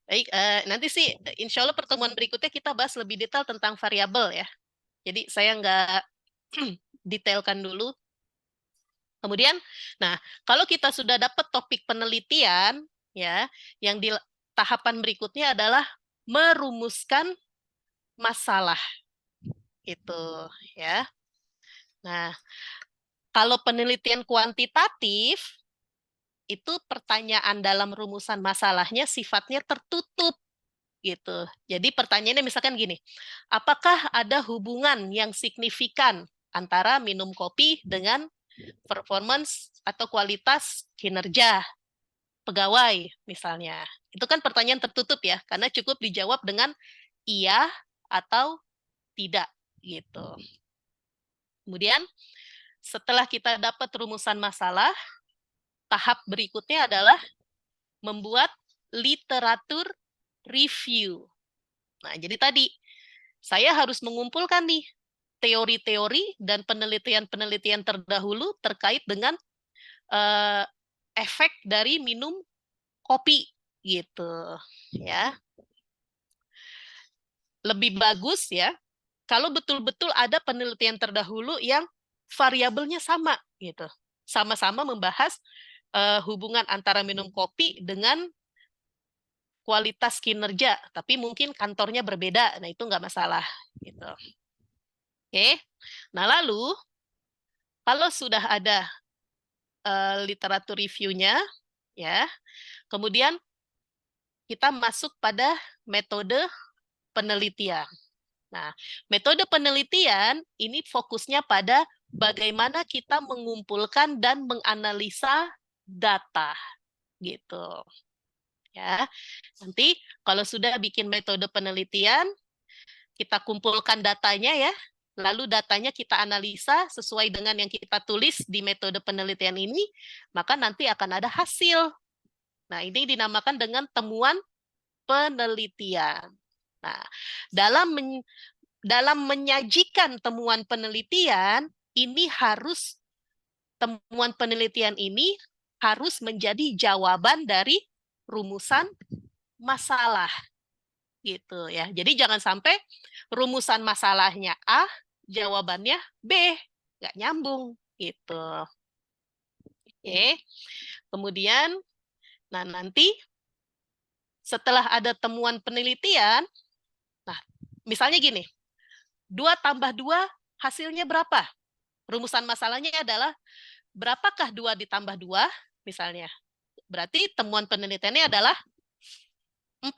Speaker 1: Baik, nanti sih insya Allah pertemuan berikutnya kita bahas lebih detail tentang variabel ya. Jadi saya nggak detailkan dulu. Kemudian, nah kalau kita sudah dapat topik penelitian, ya, yang di tahapan berikutnya adalah merumuskan masalah, itu, ya. Nah, kalau penelitian kuantitatif itu pertanyaan dalam rumusan masalahnya sifatnya tertutup, gitu. Jadi pertanyaannya misalkan gini, apakah ada hubungan yang signifikan antara minum kopi dengan performance atau kualitas kinerja pegawai misalnya. Itu kan pertanyaan tertutup ya, karena cukup dijawab dengan iya atau tidak gitu. Kemudian setelah kita dapat rumusan masalah, tahap berikutnya adalah membuat literatur review. Nah, jadi tadi saya harus mengumpulkan nih teori-teori dan penelitian-penelitian terdahulu terkait dengan efek dari minum kopi gitu ya. Lebih bagus ya kalau betul-betul ada penelitian terdahulu yang variabelnya sama gitu. Sama-sama membahas hubungan antara minum kopi dengan kualitas kinerja, tapi mungkin kantornya berbeda, nah itu nggak masalah gitu. Oke, nah lalu kalau sudah ada literatur reviewnya, ya, kemudian kita masuk pada metode penelitian. Nah, metode penelitian ini fokusnya pada bagaimana kita mengumpulkan dan menganalisa data, gitu. Ya, nanti kalau sudah bikin metode penelitian, kita kumpulkan datanya ya, lalu datanya kita analisa sesuai dengan yang kita tulis di metode penelitian ini, maka nanti akan ada hasil. Nah, ini dinamakan dengan temuan penelitian. Nah, dalam menyajikan temuan penelitian, temuan penelitian ini harus menjadi jawaban dari rumusan masalah. Gitu ya. Jadi jangan sampai rumusan masalahnya A, jawabannya B, nggak nyambung gitu. Oke. Kemudian, nah nanti setelah ada temuan penelitian, nah misalnya gini, 2 tambah 2 hasilnya berapa? Rumusan masalahnya adalah berapakah 2 ditambah 2 misalnya. Berarti temuan penelitiannya adalah 4.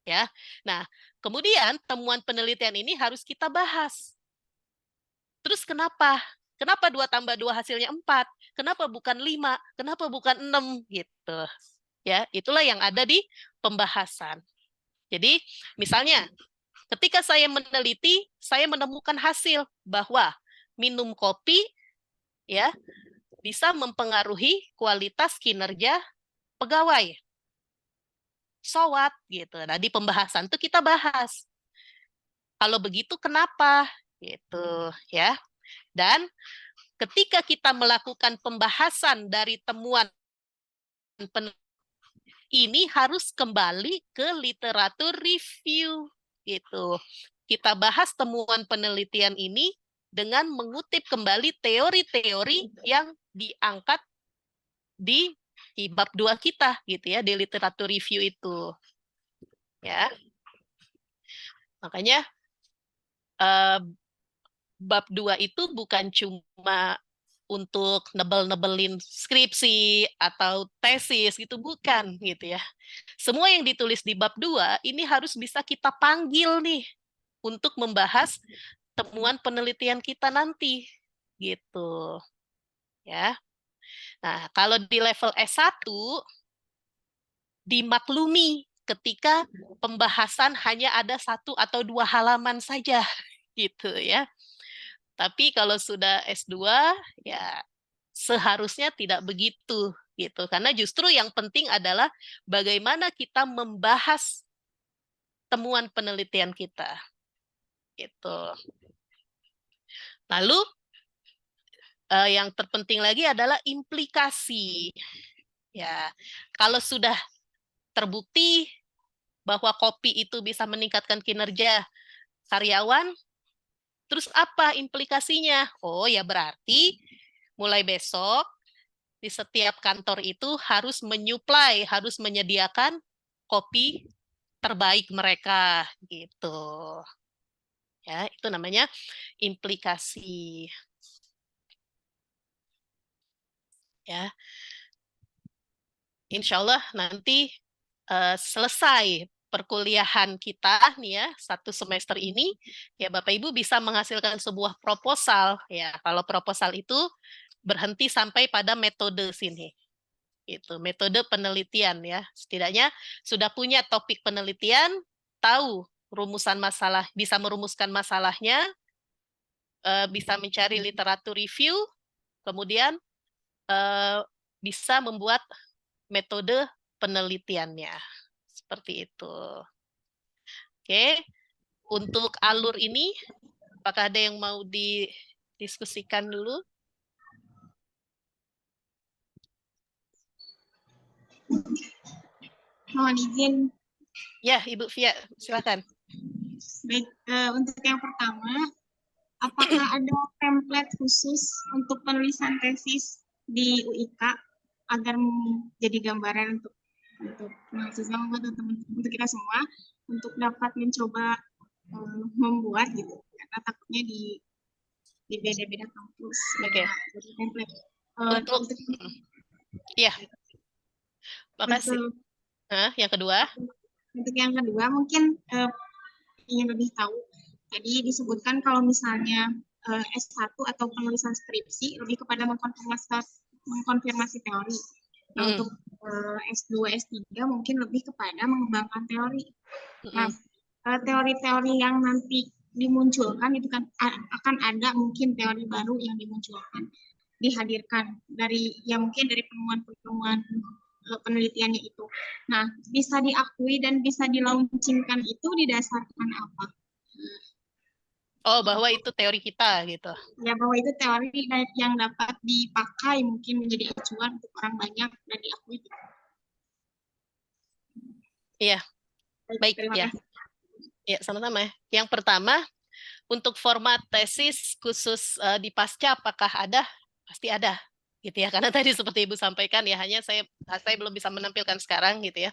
Speaker 1: Ya. Nah, kemudian temuan penelitian ini harus kita bahas. Terus kenapa? Kenapa 2 tambah 2 hasilnya 4? Kenapa bukan 5? Kenapa bukan 6 gitu. Ya, itulah yang ada di pembahasan. Jadi, misalnya ketika saya meneliti, saya menemukan hasil bahwa minum kopi ya bisa mempengaruhi kualitas kinerja pegawai. So what gitu. Nah, di pembahasan itu kita bahas. Kalau begitu kenapa? Gitu ya. Dan ketika kita melakukan pembahasan dari temuan ini harus kembali ke literatur review gitu. Kita bahas temuan penelitian ini dengan mengutip kembali teori-teori yang diangkat di bab 2 kita gitu ya, di literatur review itu. Ya. Makanya bab 2 itu bukan cuma untuk nebel-nebelin skripsi atau tesis gitu, bukan gitu ya. Semua yang ditulis di bab 2 ini harus bisa kita panggil nih untuk membahas temuan penelitian kita nanti gitu. Ya. Nah, kalau di level S1 dimaklumi ketika pembahasan hanya ada 1 atau 2 halaman saja gitu ya. Tapi kalau sudah S2 ya seharusnya tidak begitu gitu. Karena justru yang penting adalah bagaimana kita membahas temuan penelitian kita. Gitu. Lalu yang terpenting lagi adalah implikasi. Ya, kalau sudah terbukti bahwa kopi itu bisa meningkatkan kinerja karyawan, terus apa implikasinya? Oh ya berarti mulai besok di setiap kantor itu harus menyuplai, harus menyediakan kopi terbaik mereka gitu. Ya, itu namanya implikasi. Ya. Insya Allah nanti selesai perkuliahan kita nih ya 1 semester ini ya Bapak Ibu bisa menghasilkan sebuah proposal ya. Kalau proposal itu berhenti sampai pada metode sini. Itu metode penelitian ya. Setidaknya sudah punya topik penelitian, tahu rumusan masalah, bisa merumuskan masalahnya, bisa mencari literatur review, kemudian bisa membuat metode penelitiannya. Seperti itu. Oke, untuk alur ini, apakah ada yang mau didiskusikan dulu?
Speaker 7: Mohon izin.
Speaker 1: Ya, Ibu Fia, silakan.
Speaker 7: Baik, untuk yang pertama, apakah ada template khusus untuk penulisan tesis di UIK agar menjadi gambaran untuk untuk mahasiswa, untuk kita semua untuk dapat mencoba membuat gitu, karena takutnya di beda-beda kampus
Speaker 1: Oke.
Speaker 7: beda template.
Speaker 1: Untuk ya, makasih. Yang kedua,
Speaker 7: Untuk yang kedua mungkin ingin lebih tahu. Tadi disebutkan kalau misalnya S1 atau penulisan skripsi lebih kepada mengkonfirmasi teori. Nah, untuk S2, S3 mungkin lebih kepada mengembangkan teori. Nah, teori-teori yang nanti dimunculkan itu kan akan ada mungkin teori baru yang dimunculkan, dihadirkan dari mungkin dari penemuan-penemuan penelitiannya itu. Nah, bisa diakui dan bisa dilaunchingkan itu didasarkan apa?
Speaker 1: bahwa itu teori kita gitu.
Speaker 7: Ya, bahwa itu teori yang dapat dipakai mungkin menjadi acuan untuk orang banyak dan diakui.
Speaker 1: Iya, baik ya. Ya, sama-sama. Yang pertama, untuk format tesis khusus di pasca apakah ada? Pasti ada. Gitu ya, karena tadi seperti Ibu sampaikan ya, hanya saya belum bisa menampilkan sekarang gitu ya.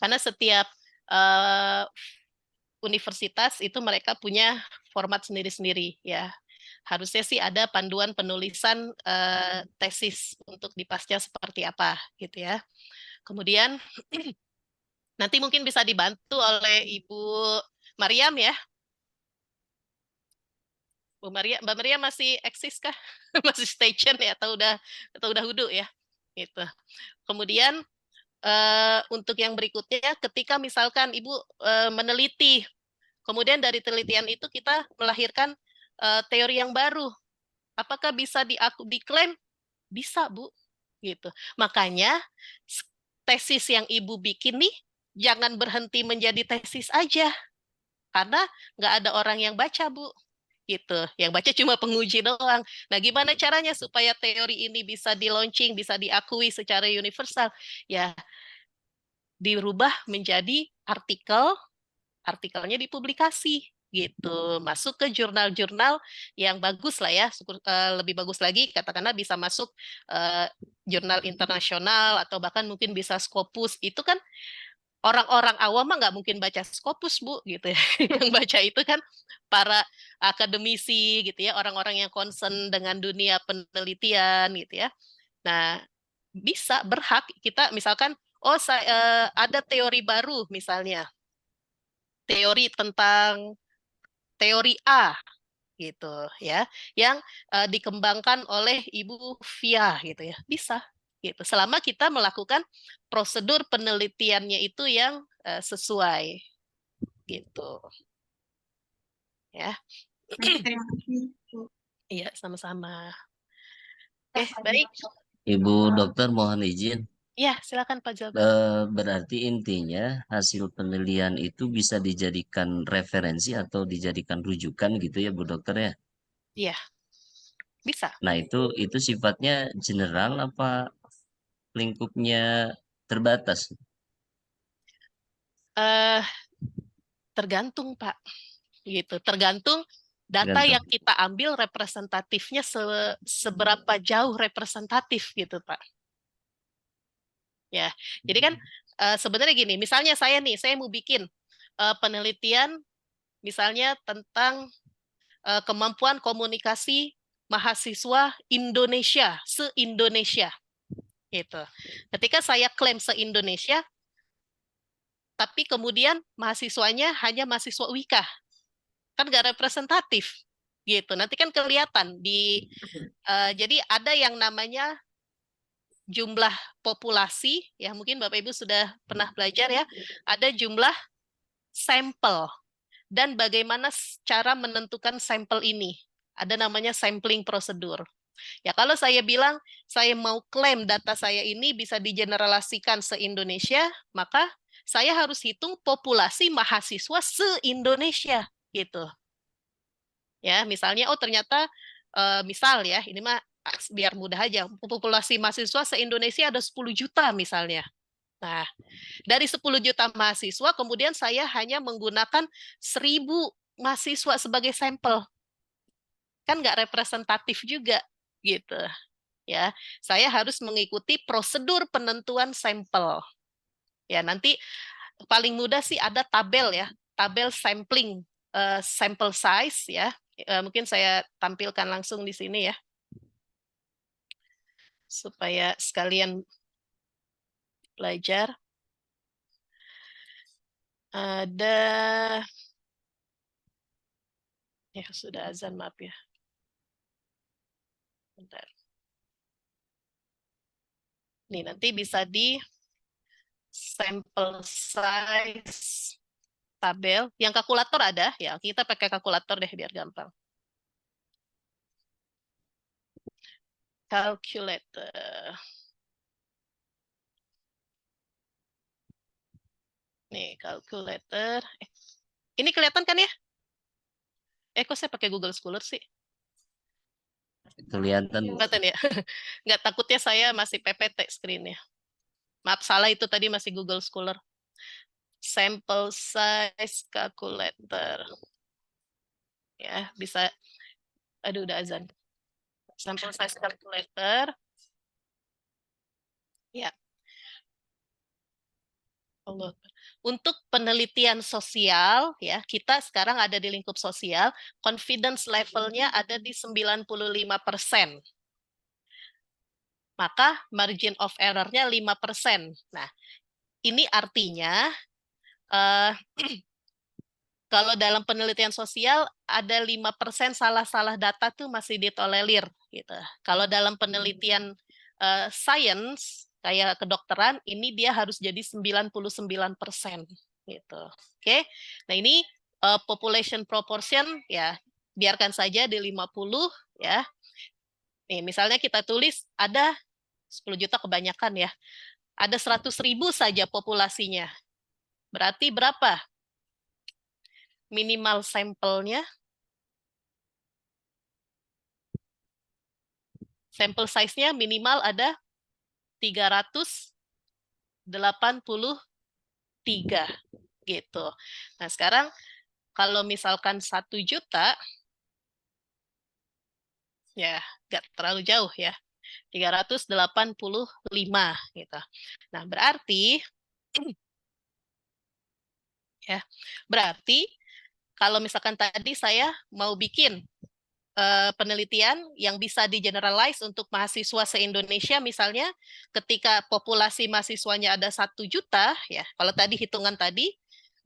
Speaker 1: Karena setiap universitas itu mereka punya format sendiri-sendiri ya. Harusnya sih ada panduan penulisan tesis untuk di pasca seperti apa gitu ya. Kemudian nanti mungkin bisa dibantu oleh Ibu Mariam ya. Mbak Maria masih eksis kah? Masih station ya atau udah hudu ya? Gitu. Kemudian untuk yang berikutnya, ketika misalkan Ibu meneliti, kemudian dari penelitian itu kita melahirkan teori yang baru, apakah bisa diklaim? Bisa, Bu. Gitu. Makanya tesis yang Ibu bikin nih jangan berhenti menjadi tesis aja, karena nggak ada orang yang baca, Bu. Gitu. Yang baca cuma penguji doang. Nah, gimana caranya supaya teori ini bisa di-launching, bisa diakui secara universal? Ya, dirubah menjadi artikelnya dipublikasi gitu, masuk ke jurnal-jurnal yang bagus lah ya, lebih bagus lagi katakanlah bisa masuk jurnal internasional atau bahkan mungkin bisa Scopus. Itu kan orang-orang awam mah nggak mungkin baca Scopus, Bu, gitu ya. Yang baca itu kan para akademisi gitu ya, orang-orang yang concern dengan dunia penelitian gitu ya. Nah, bisa berhak kita misalkan ada teori baru misalnya. Teori tentang teori A gitu ya, yang dikembangkan oleh Ibu Fia gitu ya. Bisa gitu. Selama kita melakukan prosedur penelitiannya itu yang sesuai gitu. Ya.
Speaker 7: Terima kasih.
Speaker 1: Iya, sama-sama. Oke, baik.
Speaker 8: Ibu dokter mohon izin.
Speaker 1: Ya, silakan Pak Jabar.
Speaker 8: Berarti intinya hasil penelitian itu bisa dijadikan referensi atau dijadikan rujukan gitu ya Bu dokter ya?
Speaker 1: Iya, bisa.
Speaker 8: Nah itu sifatnya general apa lingkupnya terbatas?
Speaker 1: Tergantung Pak. Gitu. Tergantung data yang kita ambil representatifnya seberapa jauh representatif gitu Pak. Ya, jadi kan sebenarnya gini, misalnya saya mau bikin penelitian misalnya tentang kemampuan komunikasi mahasiswa Indonesia, se-Indonesia. Gitu. Ketika saya klaim se-Indonesia, tapi kemudian mahasiswanya hanya mahasiswa UIKA, kan nggak representatif. Gitu. Nanti kan kelihatan jadi ada yang namanya jumlah populasi, ya mungkin Bapak Ibu sudah pernah belajar ya, ada jumlah sampel dan bagaimana cara menentukan sampel ini. Ada namanya sampling prosedur. Ya kalau saya bilang saya mau klaim data saya ini bisa digeneralisasikan se-Indonesia, maka saya harus hitung populasi mahasiswa se-Indonesia gitu. Ya, misalnya ternyata misal ya, ini mah biar mudah aja, populasi mahasiswa se-Indonesia ada 10 juta misalnya. Nah, dari 10 juta mahasiswa, kemudian saya hanya menggunakan 1.000 mahasiswa sebagai sampel. Kan nggak representatif juga, gitu. Ya, saya harus mengikuti prosedur penentuan sampel. Ya, nanti paling mudah sih ada tabel ya, tabel sampling, sample size ya. Mungkin saya tampilkan langsung di sini ya, supaya sekalian belajar. Ada, ya sudah azan, maaf ya. Bentar. Nih, nanti bisa di sample size tabel. Yang kalkulator ada, ya kita pakai kalkulator deh biar gampang. Calculator. Nih, calculator. Ini kelihatan kan ya? Kok saya pakai Google Scholar sih?
Speaker 8: Kelihatan, Bu.
Speaker 1: Kelihatan ya? Nggak, takutnya saya masih PPT screen-nya. Maaf, salah, itu tadi masih Google Scholar. Sample size calculator. Ya, bisa. Aduh, udah azan. Sample size calculator. Ya. Allah. Untuk penelitian sosial, ya, kita sekarang ada di lingkup sosial, confidence levelnya ada di 95%. Maka margin of error-nya 5%. Nah, ini artinya kalau dalam penelitian sosial ada 5% salah-salah data tuh masih ditolerir gitu. Kalau dalam penelitian science kayak kedokteran ini dia harus jadi 99% gitu. Oke. Nah, ini population proportion ya biarkan saja di 50 ya. Nih, misalnya kita tulis ada 10 juta kebanyakan ya. Ada 100.000 saja populasinya. Berarti berapa minimal sampelnya? Sampel size-nya minimal ada 383 gitu. Nah, sekarang kalau misalkan 1 juta, ya nggak terlalu jauh ya, 385 gitu. Nah, berarti ya, berarti kalau misalkan tadi saya mau bikin penelitian yang bisa di-generalize untuk mahasiswa se-Indonesia, misalnya ketika populasi mahasiswanya ada 1 juta, ya kalau tadi hitungan tadi,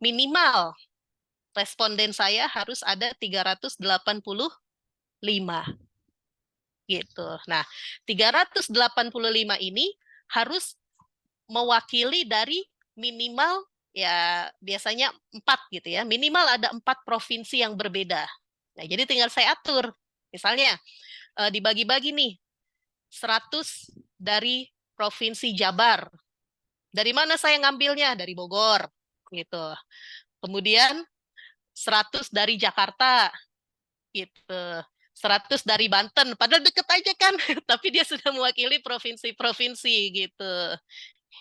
Speaker 1: minimal responden saya harus ada 385 gitu. Nah, 385 ini harus mewakili dari minimal ya biasanya 4 gitu ya. Minimal ada 4 provinsi yang berbeda. Nah, jadi tinggal saya atur. Misalnya dibagi-bagi nih 100 dari provinsi Jabar. Dari mana saya ngambilnya? Dari Bogor gitu. Kemudian 100 dari Jakarta gitu. 100 dari Banten, padahal deket aja kan, tapi dia sudah mewakili provinsi-provinsi gitu.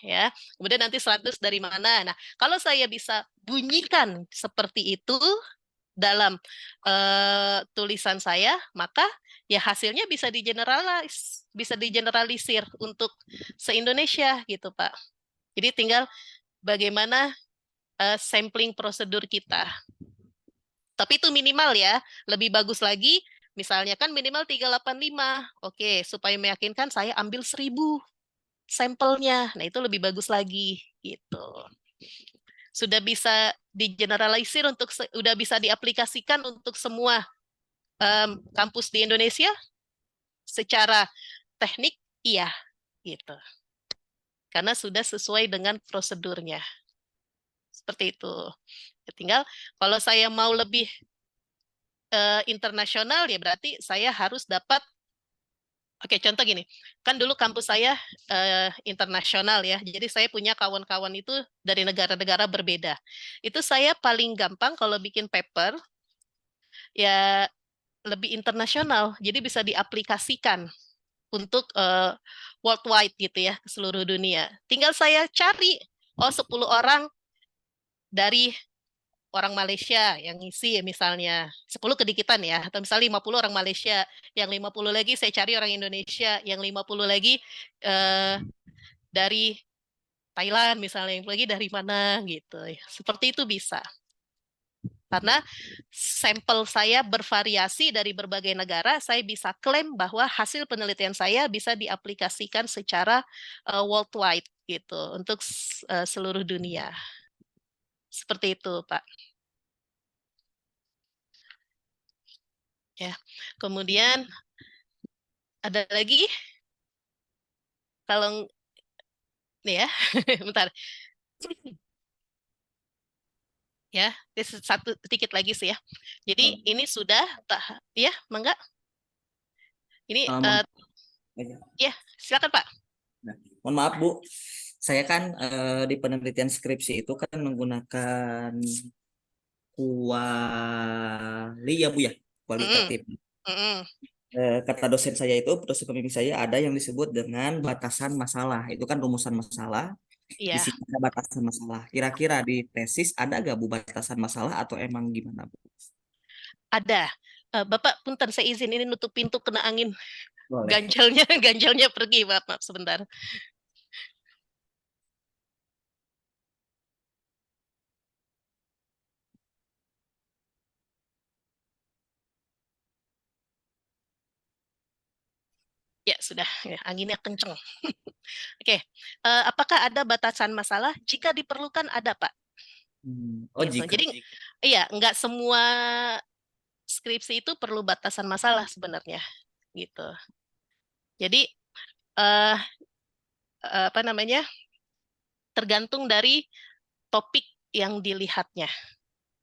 Speaker 1: Ya, kemudian nanti 100 dari mana? Nah, kalau saya bisa bunyikan seperti itu dalam tulisan saya, maka ya hasilnya bisa digeneralisir untuk se-Indonesia gitu, Pak. Jadi tinggal bagaimana sampling prosedur kita. Tapi itu minimal ya. Lebih bagus lagi, misalnya kan minimal 385. Oke, supaya meyakinkan saya ambil 1.000 sampelnya. Nah, itu lebih bagus lagi gitu. Sudah bisa digeneralisir udah bisa diaplikasikan untuk semua kampus di Indonesia secara teknik, iya gitu. Karena sudah sesuai dengan prosedurnya. Seperti itu. Tinggal kalau saya mau lebih internasional ya berarti saya harus dapat. Oke, contoh gini, kan dulu kampus saya internasional ya, jadi saya punya kawan-kawan itu dari negara-negara berbeda. Itu saya paling gampang kalau bikin paper, ya lebih internasional, jadi bisa diaplikasikan untuk worldwide gitu ya, ke seluruh dunia. Tinggal saya cari, 10 orang dari orang Malaysia yang ngisi misalnya 10 kedikitan ya, atau misalnya 50 orang Malaysia, yang 50 lagi saya cari orang Indonesia, yang 50 lagi dari Thailand misalnya, yang lagi dari mana gitu. Seperti itu bisa. Karena sampel saya bervariasi dari berbagai negara, saya bisa klaim bahwa hasil penelitian saya bisa diaplikasikan secara worldwide gitu untuk seluruh dunia. Seperti itu, Pak. Ya. Kemudian ada lagi kalau nih ya, bentar. Ya, satu sedikit lagi sih ya. Jadi ini sudah ya, mangga. Ini
Speaker 3: Mohon aja.
Speaker 1: ya, silakan Pak.
Speaker 3: Nah, mohon maaf Bu, saya kan di penelitian skripsi itu kan menggunakan kuali ya Bu ya, kualitatif. Kata dosen saya itu, dosen pembimbing saya ada yang disebut dengan batasan masalah. Itu kan rumusan masalah, di
Speaker 1: Iya,
Speaker 3: sini ada batasan masalah. Kira-kira di tesis ada gak Bu batasan masalah atau emang gimana Bu?
Speaker 1: ada. Bapak, punten saya izin ini nutup pintu kena angin.
Speaker 3: Boleh.
Speaker 1: Ganjalnya pergi, Bapak, sebentar. Ya, sudah. Ya, anginnya kenceng. Oke. Apakah ada batasan masalah? Jika diperlukan ada, Pak.
Speaker 3: Oh,
Speaker 1: Gitu.
Speaker 3: jika.
Speaker 1: Jadi, iya, nggak semua skripsi itu perlu batasan masalah sebenarnya. Gitu. Jadi, apa namanya? Tergantung dari topik yang dilihatnya.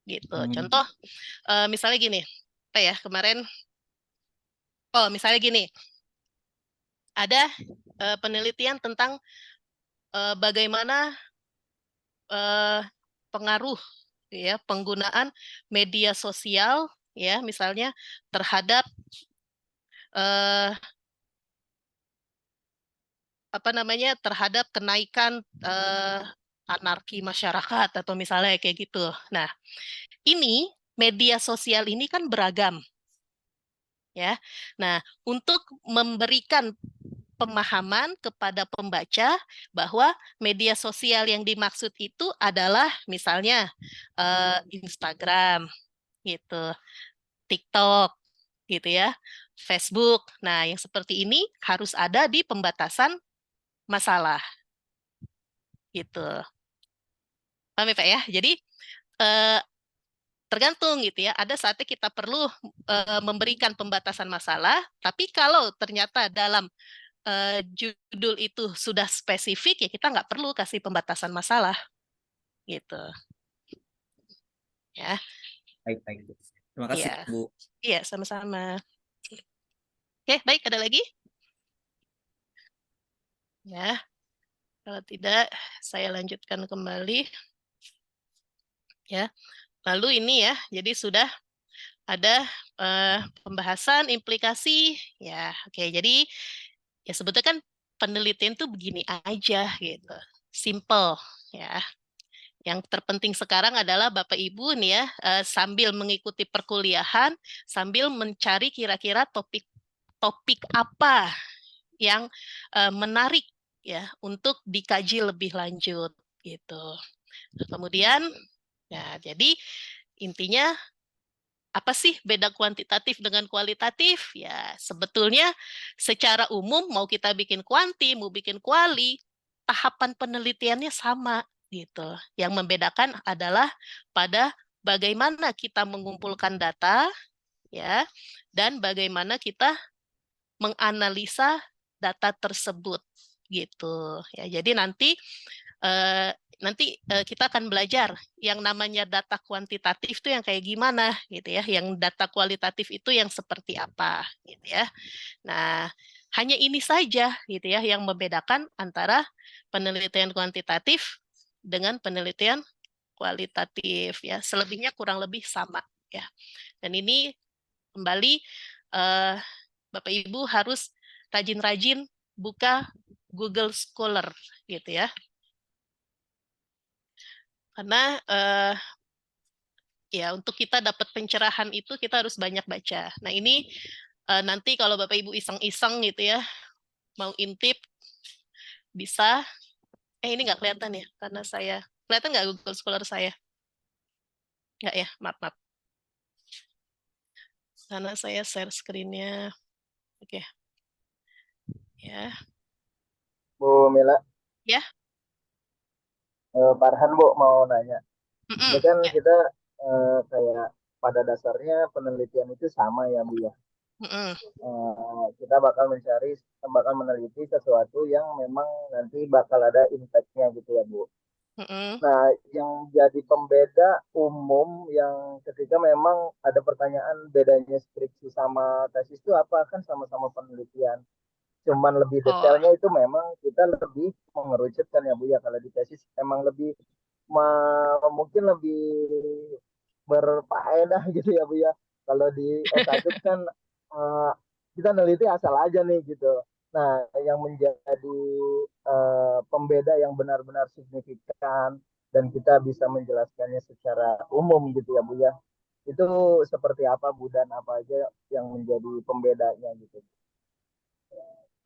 Speaker 1: Gitu. Contoh, misalnya gini. Ya, kemarin, misalnya gini. Ada penelitian tentang bagaimana pengaruh ya penggunaan media sosial ya misalnya terhadap apa namanya terhadap kenaikan anarki masyarakat atau misalnya kayak gitu. Nah, ini media sosial ini kan beragam ya. Nah, untuk memberikan pemahaman kepada pembaca bahwa media sosial yang dimaksud itu adalah misalnya Instagram gitu, TikTok gitu ya, Facebook. Nah, yang seperti ini harus ada di pembatasan masalah gitu. Paham ya, Pak ya? Jadi tergantung gitu ya. Ada saatnya kita perlu memberikan pembatasan masalah, tapi kalau ternyata dalam judul itu sudah spesifik ya kita nggak perlu kasih pembatasan masalah gitu ya.
Speaker 3: Baik. Terima kasih
Speaker 1: Iya,
Speaker 3: Bu.
Speaker 1: iya sama-sama. Oke, baik, ada lagi ya? Kalau tidak saya lanjutkan kembali ya. Lalu ini ya, jadi sudah ada pembahasan implikasi ya. Oke, jadi ya sebetulnya kan penelitian tuh begini aja gitu, simple ya. Yang terpenting sekarang adalah Bapak Ibu nih ya, sambil mengikuti perkuliahan, sambil mencari kira-kira topik apa yang menarik ya untuk dikaji lebih lanjut gitu. Nah, kemudian ya jadi intinya apa sih beda kuantitatif dengan kualitatif? Ya, sebetulnya secara umum mau kita bikin kuanti, mau bikin kuali, tahapan penelitiannya sama gitu. Yang membedakan adalah pada bagaimana kita mengumpulkan data ya dan bagaimana kita menganalisa data tersebut gitu. Ya, jadi nanti kita akan belajar yang namanya data kuantitatif itu yang kayak gimana gitu ya, yang data kualitatif itu yang seperti apa gitu ya. Nah, hanya ini saja gitu ya yang membedakan antara penelitian kuantitatif dengan penelitian kualitatif ya. Selebihnya kurang lebih sama ya. Dan ini kembali Bapak Ibu harus rajin-rajin buka Google Scholar gitu ya. Karena ya untuk kita dapat pencerahan itu kita harus banyak baca. Nah ini nanti kalau Bapak Ibu iseng-iseng gitu ya, mau intip bisa Ini nggak kelihatan ya, karena saya kelihatan nggak Google Scholar saya? Nggak ya, maaf. Karena saya share screen-nya. Oke. Ya.
Speaker 9: Bu Mila,
Speaker 1: Ya.
Speaker 9: Farhan Bu mau nanya. Ini
Speaker 1: Mm-mm.
Speaker 9: kan
Speaker 1: Ya.
Speaker 9: kita kayak pada dasarnya penelitian itu sama ya Bu ya.
Speaker 1: Mm-mm.
Speaker 9: Kita bakal meneliti sesuatu yang memang nanti bakal ada impact-nya gitu ya Bu.
Speaker 1: Mm-mm.
Speaker 9: Nah, yang jadi pembeda umum yang ketika memang ada pertanyaan bedanya skripsi sama tesis itu apa, kan sama-sama penelitian. Cuman lebih
Speaker 1: Oh,
Speaker 9: detailnya itu memang kita lebih mengerucutkan ya Bu ya. Kalau di tesis emang lebih mungkin lebih berfaedah gitu ya Bu ya. Kalau di S1 kan eh, kita neliti asal aja nih gitu. Nah, yang menjadi pembeda yang benar-benar signifikan dan kita bisa menjelaskannya secara umum gitu ya Bu ya. Itu seperti apa Bu, dan apa aja yang menjadi pembedanya gitu.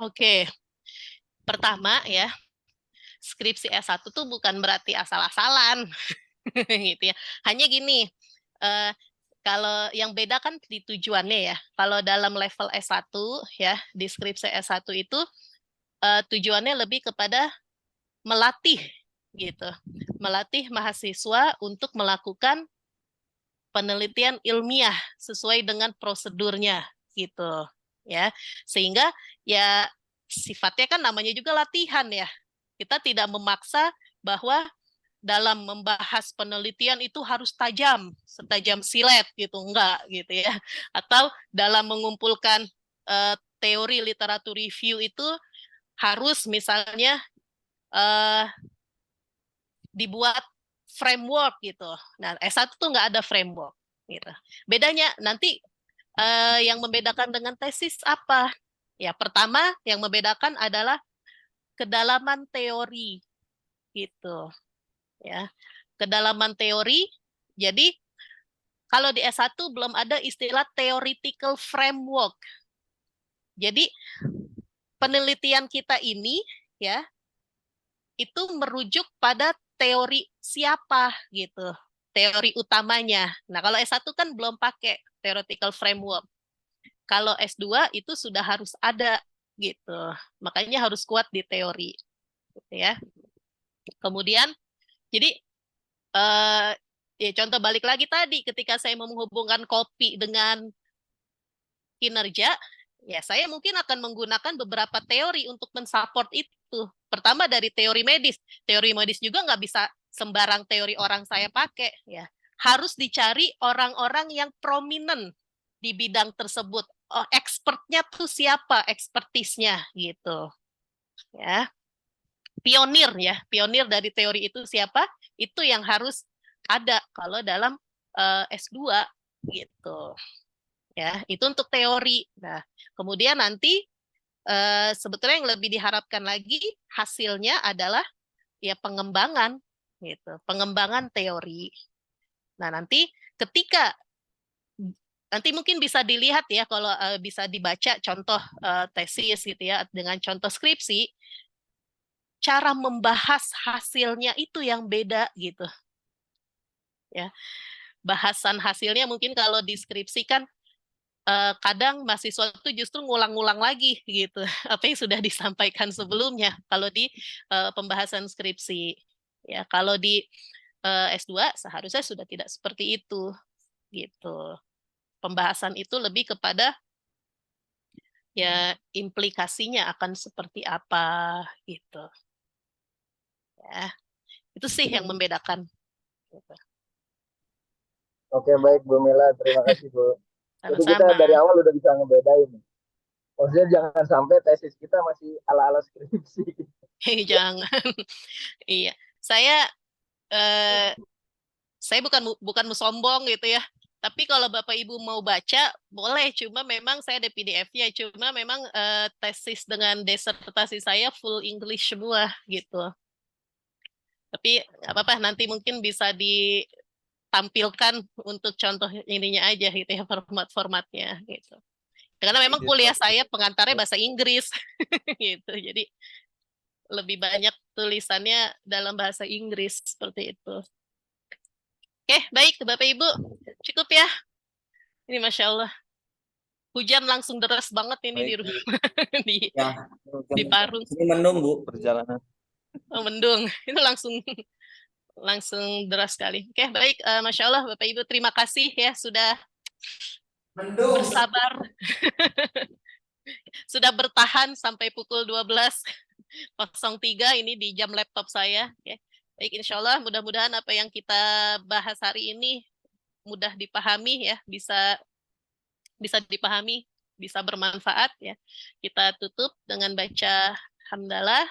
Speaker 1: oke. Pertama ya, skripsi S1 tuh bukan berarti asal-asalan gitu ya. Hanya gini, eh, kalau yang beda kan di tujuannya ya. Kalau dalam level S1 ya, di skripsi S1 itu tujuannya lebih kepada melatih gitu. Melatih mahasiswa untuk melakukan penelitian ilmiah sesuai dengan prosedurnya gitu ya. Sehingga ya sifatnya kan namanya juga latihan ya. Kita tidak memaksa bahwa dalam membahas penelitian itu harus tajam, setajam silet gitu, enggak gitu ya. Atau dalam mengumpulkan teori literatur review itu harus misalnya eh, dibuat framework gitu. Nah, S1 tuh nggak ada framework gitu. Bedanya nanti yang membedakan dengan tesis apa? Ya, pertama yang membedakan adalah kedalaman teori gitu ya. Kedalaman teori. Jadi kalau di S1 belum ada istilah theoretical framework. Jadi penelitian kita ini ya itu merujuk pada teori siapa gitu, teori utamanya. Nah, kalau S1 kan belum pakai theoretical framework. Kalau S2 itu sudah harus ada gitu. Makanya harus kuat di teori gitu ya. Kemudian jadi eh ya contoh balik lagi tadi ketika saya mau menghubungkan kopi dengan kinerja, ya saya mungkin akan menggunakan beberapa teori untuk mensupport itu. Pertama dari teori medis. Teori medis juga nggak bisa sembarang teori orang saya pakai. Ya. Harus dicari orang-orang yang prominent di bidang tersebut. Oh, expertnya tuh siapa, expertisnya gitu. Ya. Pionir dari teori itu siapa? Itu yang harus ada kalau dalam S2 gitu. Ya, itu untuk teori. Nah, kemudian nanti sebetulnya yang lebih diharapkan lagi hasilnya adalah ya pengembangan gitu, pengembangan teori. Nah, nanti mungkin bisa dilihat ya kalau bisa dibaca contoh tesis gitu ya dengan contoh skripsi, cara membahas hasilnya itu yang beda gitu. Ya, bahasan hasilnya mungkin kalau deskripsikan kadang mahasiswa itu justru ngulang-ngulang lagi gitu apa yang sudah disampaikan sebelumnya kalau di pembahasan skripsi ya kalau di S2 seharusnya sudah tidak seperti itu gitu pembahasan itu lebih kepada ya implikasinya akan seperti apa gitu ya itu sih yang membedakan gitu.
Speaker 9: Oke, baik Bu Mila, terima kasih Bu. Jadi kita
Speaker 1: Sama-sama.
Speaker 9: dari awal udah bisa ngebedain. Maksudnya jangan sampai tesis kita masih ala-ala skripsi.
Speaker 1: Jangan iya eh, saya bukan mau sombong gitu ya. Tapi kalau Bapak Ibu mau baca, boleh. Cuma memang saya ada PDF-nya. Cuma memang tesis dengan disertasi saya full English semua gitu. Tapi nggak apa-apa, nanti mungkin bisa ditampilkan untuk contoh ininya aja gitu ya, format-formatnya gitu. Karena memang kuliah saya pengantarnya bahasa Inggris gitu. Jadi lebih banyak tulisannya dalam bahasa Inggris seperti itu. Oke, baik Bapak Ibu, cukup ya. Ini Masya Allah, hujan langsung deras banget ini di rumah,
Speaker 3: Ya,
Speaker 1: di Parung.
Speaker 3: ini mendung Bu.
Speaker 9: Perjalanan.
Speaker 1: Oh, mendung, itu langsung deras sekali. Oke, baik, Masya Allah Bapak Ibu, terima kasih ya sudah bersabar, sudah bertahan sampai pukul 12.03 ini di jam laptop saya. Oke. Baik, insya Allah mudah-mudahan apa yang kita bahas hari ini mudah dipahami ya, bisa dipahami, bisa bermanfaat ya. Kita tutup dengan baca hamdalah,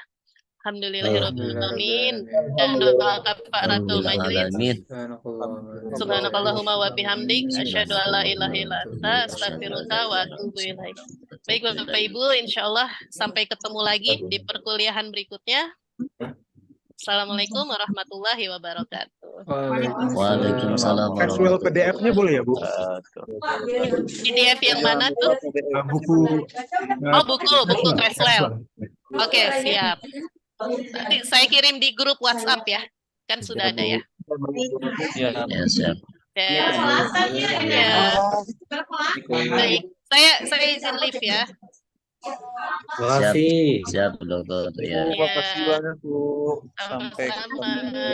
Speaker 1: alhamdulillahirabbil alamin, dan doa kafaratul majelis.
Speaker 8: Alamin.
Speaker 1: Subhanakallahumma wa bihamdik, asyhadu an la ilaha illa anta, astaghfiruka wa atubu ilaik. Baik Bapak Ibu, insyaallah sampai ketemu lagi di perkuliahan berikutnya. Assalamualaikum warahmatullahi wabarakatuh.
Speaker 8: Waalaikumsalam
Speaker 2: Casual PDF-nya boleh ya Bu?
Speaker 1: PDF yang mana tuh?
Speaker 2: Buku.
Speaker 1: Oh, buku Creswell. Oke, siap. Nanti saya kirim di grup WhatsApp ya. Kan sudah ada ya.
Speaker 8: Ya, siap.
Speaker 1: Ya. Baik. Saya izin live ya.
Speaker 5: Terima kasih.
Speaker 8: Siap, Dokter. Ya.
Speaker 9: Terima kasih banyak Bu. Sampai
Speaker 1: Sama-sama.
Speaker 9: ketemu.